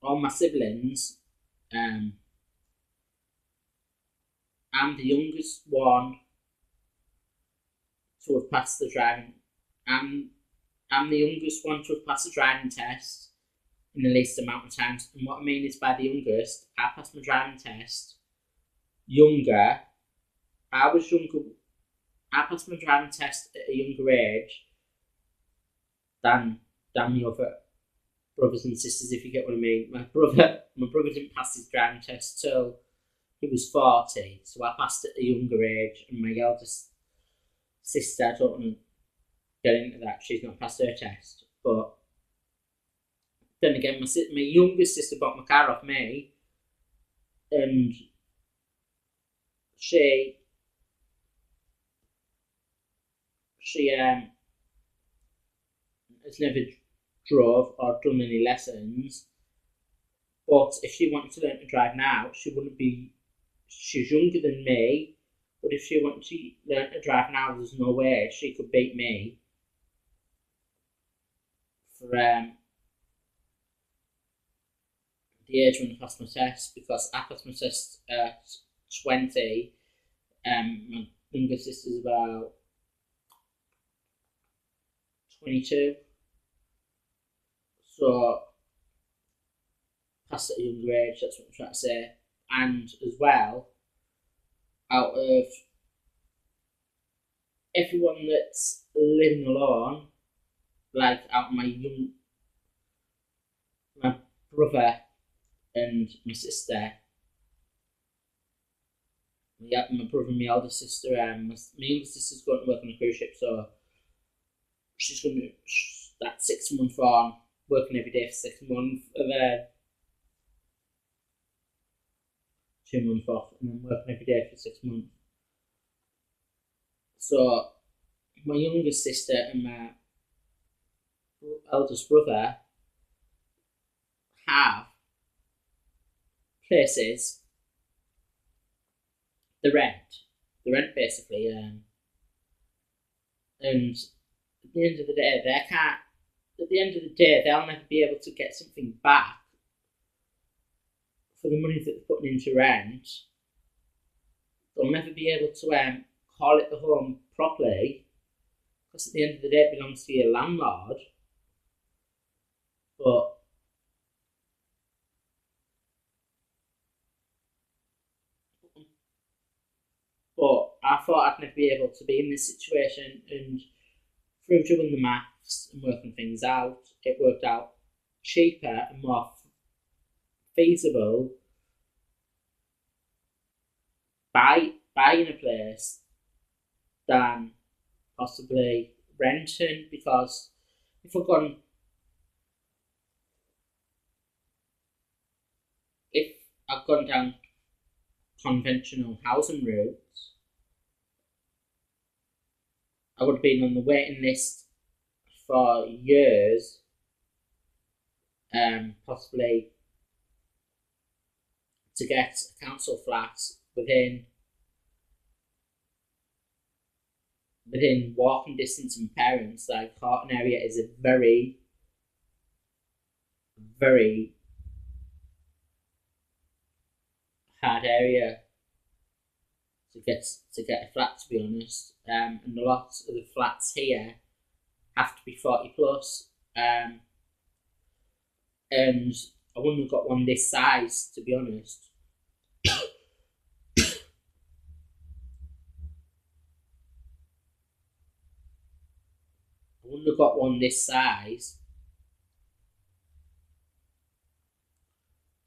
all my siblings, I'm the youngest one to have passed the driving. I'm the youngest one to have passed the driving test in the least amount of times. And what I mean is by the youngest, I passed my driving test younger. I passed my driving test at a younger age than the other brothers and sisters, if you get what I mean. My brother didn't pass his driving test till he was 40, so I passed at a younger age, and my eldest sister, I don't want to get into that, she's not passed her test. But then again, my youngest sister bought my car off me, and she has never drove or done any lessons. But if she wanted to learn to drive now, she's younger than me, but if she wanted to learn to drive now, there's no way she could beat me for the age when I passed my test, because I passed my test at 20. My younger sister's about 22. So, passed at a younger age, that's what I'm trying to say. And as well, out of everyone that's living alone, like out of my brother and my sister, my brother and my older sister, my younger sister's going to work on a cruise ship, so she's going to that 6 months on, working every day for 6 months, and then 2 months off, and then working every day for 6 months. So my youngest sister and my eldest brother have places, the rent basically, and at the end of the day, they'll never be able to get something back for the money that they're putting into rent. They'll never be able to call it the home properly, because at the end of the day it belongs to your landlord. But I thought I'd never be able to be in this situation, and through doing the maths and working things out, it worked out cheaper and more feasible buying a place than possibly renting, because if I've gone down conventional housing routes, I would have been on the waiting list for years, possibly to get a council flat within walking distance of my parents. Like, Horton area is a very, very hard area get a flat, to be honest. And a lot of the flats here have to be 40 plus. And I wouldn't have got one this size, to be honest. I wouldn't have got one this size.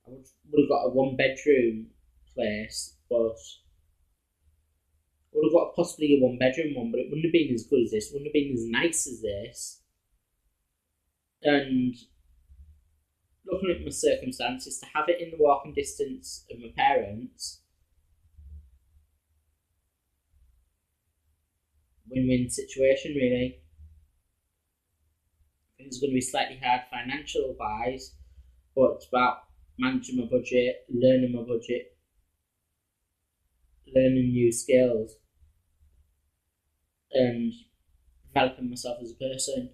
I would have got a 1 bedroom place, but I would have got possibly a 1 bedroom one, but it wouldn't have been as good as this, wouldn't have been as nice as this. And looking at my circumstances, to have it in the walking distance of my parents, win-win situation, really. I think it's going to be slightly hard financial wise, but it's about managing my budget, learning my budget, learning new skills, and developing myself as a person.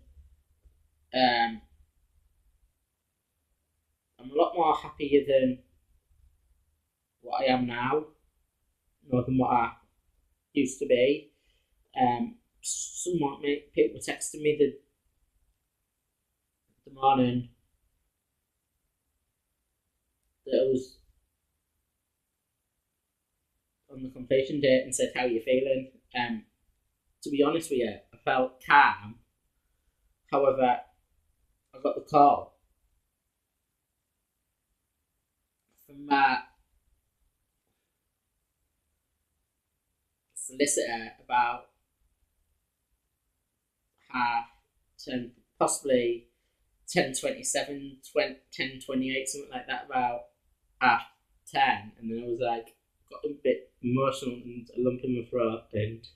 I'm a lot more happier than what I am now, more than what I used to be. Somewhat, people texted me the morning that I was on the completion date and said, "How are you feeling?" To be honest with you, I felt calm. However, I got the call from my solicitor about 10, possibly 10:27, 10:28, something like that, about 10, and then I was like, got a bit emotional and a lump in my throat and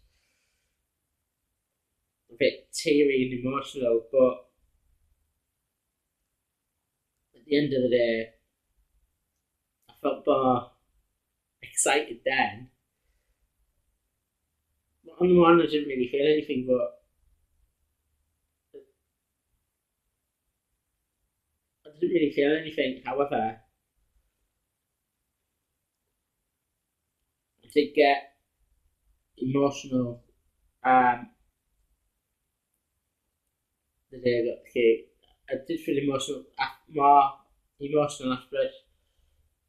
a bit teary and emotional, but at the end of the day, I felt more excited then. On the morning, I didn't really feel anything, but I didn't really feel anything. However, I did get emotional the day I got the cake. I did feel emotional, more emotional after I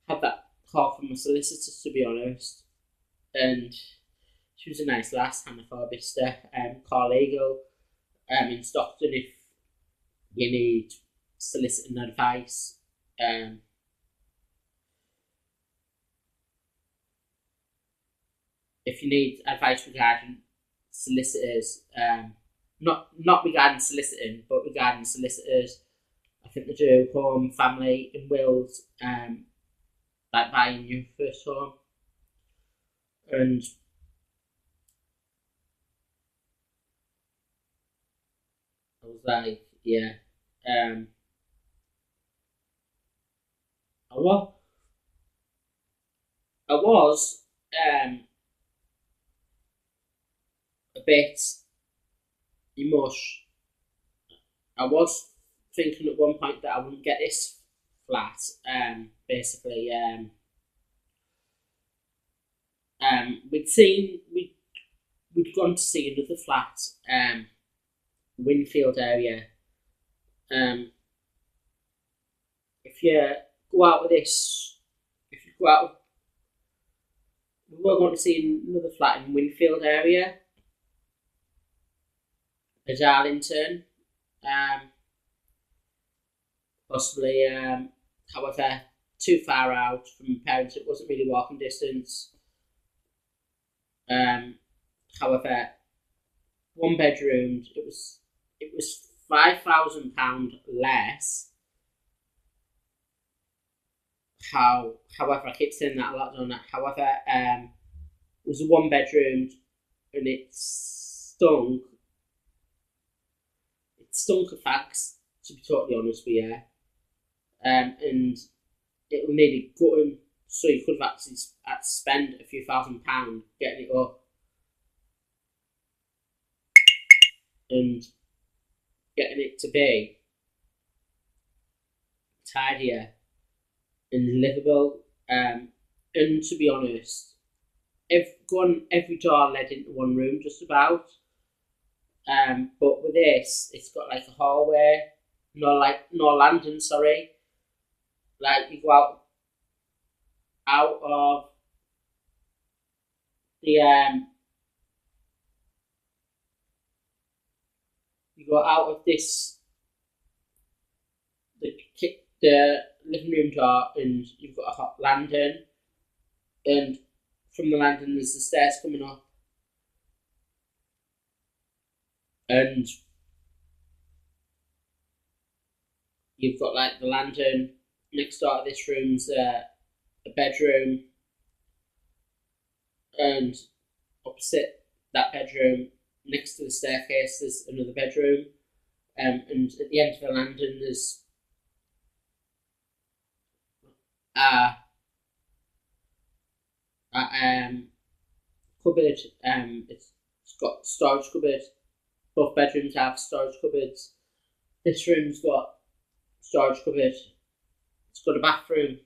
had that call from my solicitor, to be honest. And she was a nice lass, Hannah Forbister, car legal in Stockton if you need soliciting advice. If you need advice regarding solicitors, not regarding soliciting, but regarding solicitors, I think they do home, family, and wills, like buying your first home. And I was like, yeah, I was, I was a bit emotional. I was thinking at one point that I wouldn't get this flat. Basically, we'd gone to see another flat, Winfield area. If you go out with this, if you go out, we were going to see another flat in Winfield area, as Arlington, possibly. However, too far out from my parents. It wasn't really walking distance. However, 1 bedroom. It was £5,000 less. However, I keep saying that a lot on that. However, it was a 1 bedroom, and it stunk. It stunk of fags, to be totally honest with you. And it needed gutting, so you could have actually had to spend a few £1,000 getting it up and getting it to be tidier and livable. And to be honest, every door led into one room just about. But with this, it's got like a hallway, no landing. Sorry, like you go out of the you go out of this the living room door, and you've got a hot landing, and from the landing there's the stairs coming up, and you've got like the landing. Next door to this room's a bedroom, and opposite that bedroom, next to the staircase, there's another bedroom. And at the end of the landing, there's a cupboard. It's got storage cupboard. Both bedrooms have storage cupboards. This room's got storage cupboard. It's got a bathroom.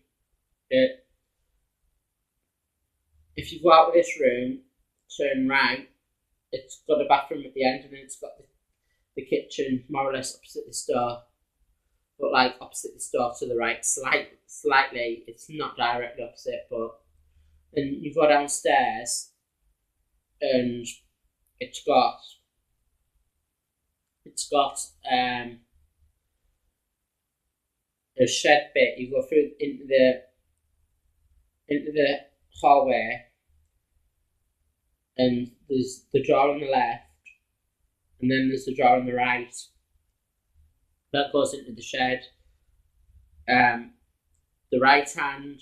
If you go out of this room, turn right, it's got a bathroom at the end, and then it's got the kitchen more or less opposite this door, but like opposite this door to the right, slightly. It's not directly opposite, but then you go downstairs, and it's got a shed bit. You go through into the hallway, and there's the door on the left, and then there's the door on the right that goes into the shed. The right hand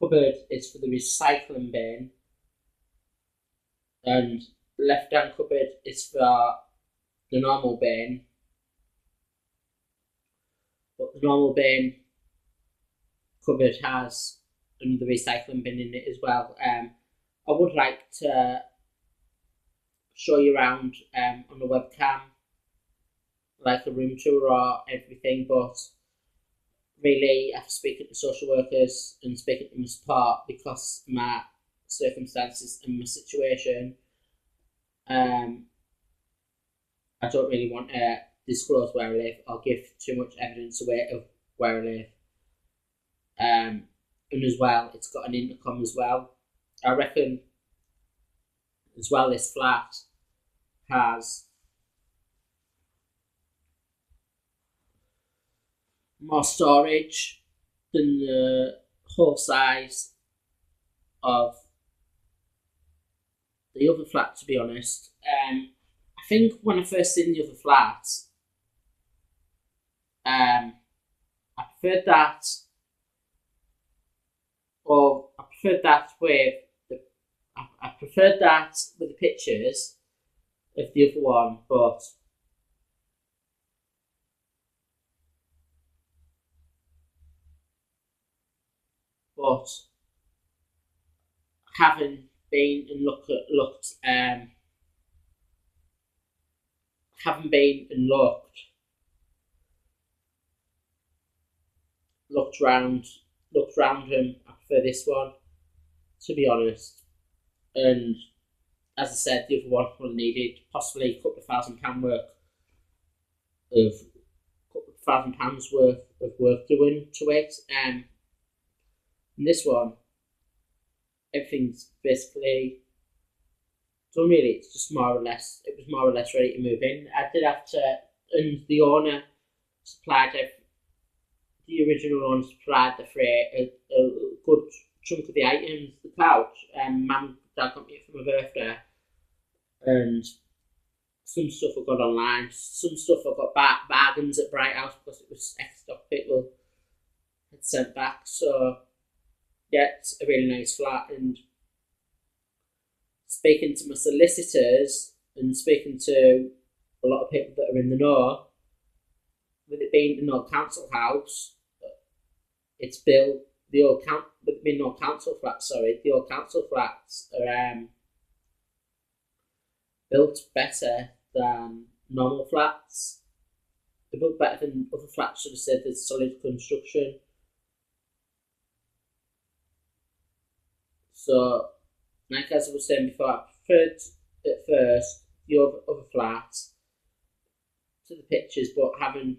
cupboard is for the recycling bin, and the left hand cupboard is for the normal bin. But the normal bin cupboard has another recycling bin in it as well. I would like to show you around on the webcam, like a room tour or everything, but really after speaking to social workers and speaking to my support, because of my circumstances and my situation, I don't really want to disclose where I live or give too much evidence away of where I live. And as well, it's got an intercom as well. I reckon as well this flat has more storage than the whole size of the other flat, to be honest. I think when I first seen the other flat, I preferred that. Well, I preferred that with the pictures of the other one, but having been and looked round him, I prefer this one, to be honest. And as I said, the other one will needed possibly a couple of £1,000 worth of work doing to it. And this one, everything's basically done really. It's just it was more or less ready to move in. I did have to, and the owner supplied the original owner supplied the freight a good chunk of the items, the couch, Mum and Dad got me it for my birthday, and some stuff I got online, some stuff I got bargains at Bright House because it was ex-stock people had sent back. So yeah, it's a really nice flat. And speaking to my solicitors and speaking to a lot of people that are in the know, with it being an old council house, it's built, the old council flats are built better than normal flats. They're built better than other flats, should have said. There's solid construction. So, like as I was saying before, I preferred at first the other flat to the pictures, but having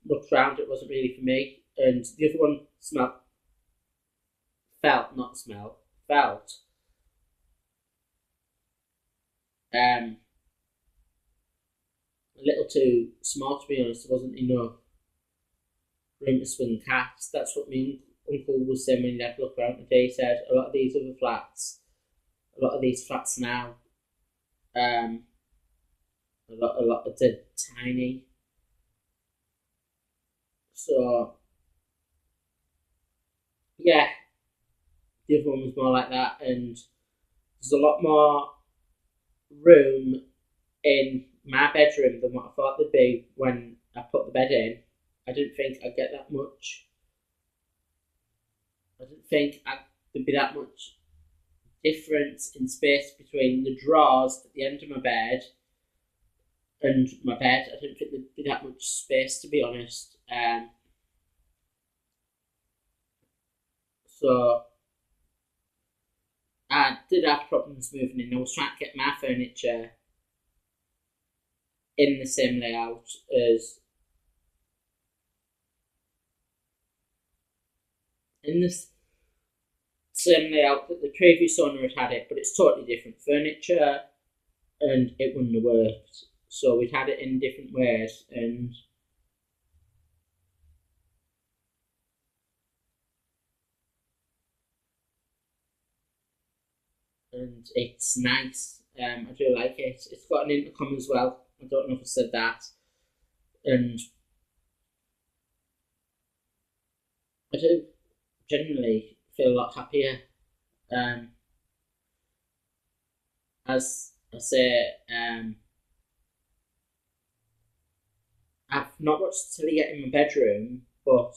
looked around, it wasn't really for me. And the other one felt a little too small, to be honest. There wasn't enough room to swing cats. That's what my uncle was saying when he had a look around today. He said a lot of these flats now, a lot of the tiny. So yeah, the other one was more like that, and there's a lot more room in my bedroom than what I thought there'd be when I put the bed in. I didn't think I'd get that much. I didn't think there'd be that much difference in space between the drawers at the end of my bed and my bed. I didn't think there'd be that much space, to be honest. So I did have problems moving in. I was trying to get my furniture in the same layout as that the previous owner had it, but it's totally different furniture, and it wouldn't have worked. So we'd had it in different ways, and it's nice. I do like it. It's got an intercom as well. I don't know if I said that, and I do generally feel a lot happier. As I say, I've not watched telly yet in my bedroom, but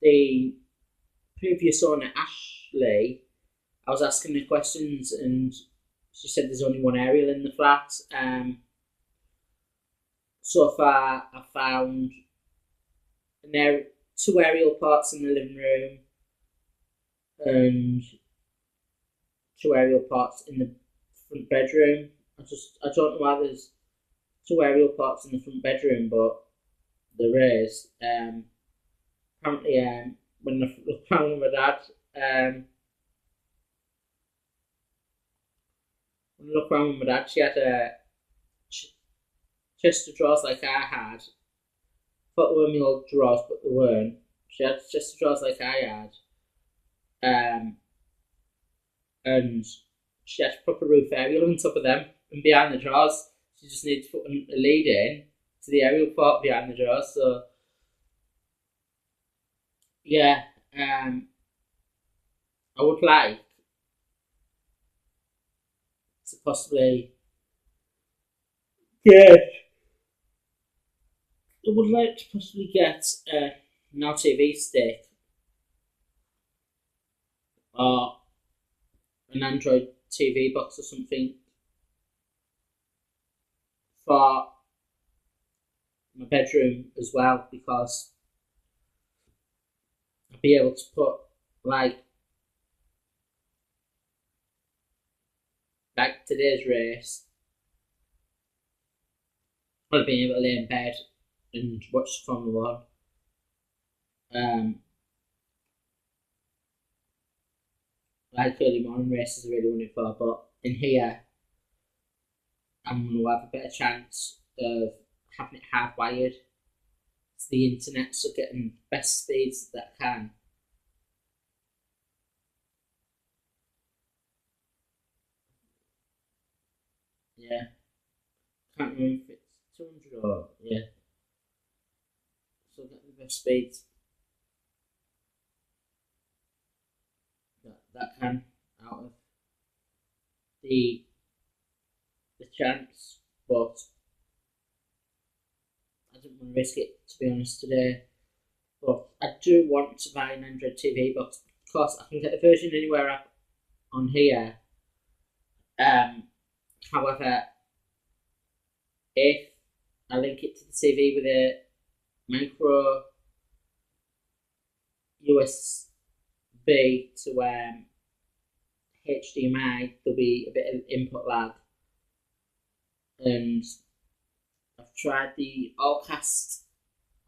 the previous owner, Ashley, I was asking her questions, and she said there's only one aerial in the flat. So far, I found two aerial parts in the living room and two aerial parts in the front bedroom. I don't know why there's two aerial parts in the front bedroom, but there is. Apparently, when I looked around with my dad, she had a chest of drawers like I had. Thought they were my old drawers, but they weren't. She had chest of drawers like I had, and she had a proper roof aerial on top of them, and behind the drawers, she just needed to put a lead in to the aerial part behind the drawers. So yeah, I would like to possibly get. I would like to possibly get an TV stick or an Android TV box or something for my bedroom as well, because I'll be able to put like today's race. I'll be able to lay in bed and watch Formula 1. Like early morning races, I really want it for, but in here, I'm going to have a better chance of having it hardwired to the internet, so getting best speeds that I can. Yeah, can't remember if it's 200 or yeah. So get the best speeds that can out of the chance, but I didn't want to risk it, to be honest, today. But I do want to buy an Android TV box. Of course, I can get the version anywhere app on here. However, if I link it to the TV with a micro B to HDMI, there'll be a bit of input lag. And I've tried the Allcast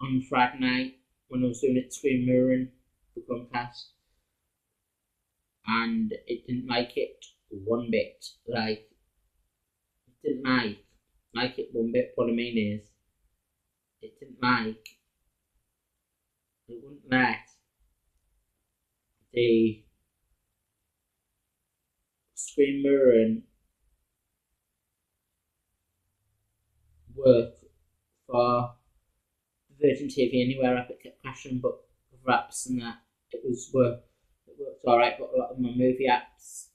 on Friday night when I was doing it screen mirroring the Chromecast, and it didn't like it one bit. Like, it didn't like it one bit. What I mean is, it didn't like, it wouldn't let the screen mirroring work for Virgin TV anywhere app. It kept crashing, but with apps and that, it worked alright. But a lot of my movie apps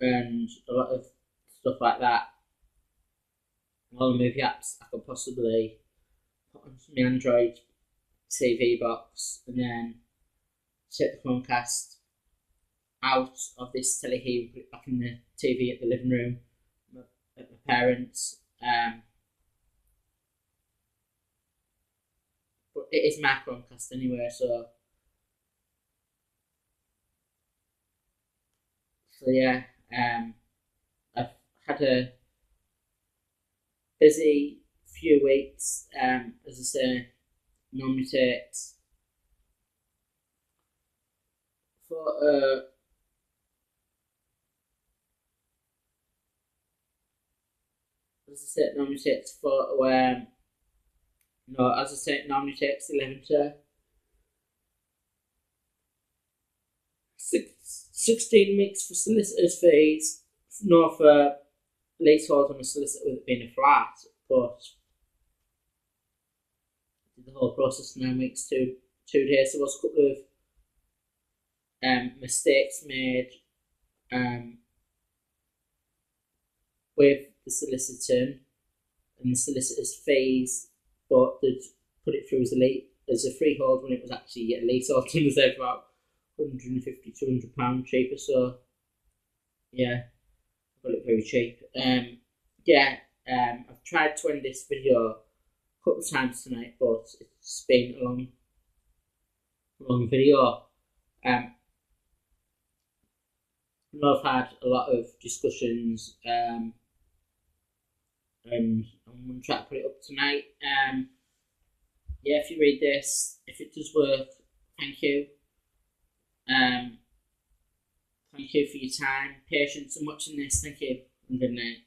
and a lot of stuff like that, all the movie apps I could possibly put onto my Android TV box, and then take the Chromecast out of this telly here and put it back in the TV at the living room at my parents'. But it is my Chromecast anyway, so yeah. I've had a busy few weeks. As I say, normally takes for as I said, it normally takes for no, as I said, it normally takes 11 to 16 weeks for solicitors' fees. No, for leasehold on a solicitor with it being a flat, but the whole process 9 weeks to 2 days. There was a couple of mistakes made with the soliciting and the solicitor's fees, but they'd put it through as a freehold when it was actually a leasehold, and they about £150–200 cheaper. So yeah, I got it very cheap. I've tried to end this video a couple of times tonight, but it's been a long video. I know I've had a lot of discussions, and I'm going to try to put it up tonight. If you read this, if it does work, thank you. Thank you for your time, patience, and watching this. Thank you, and good night.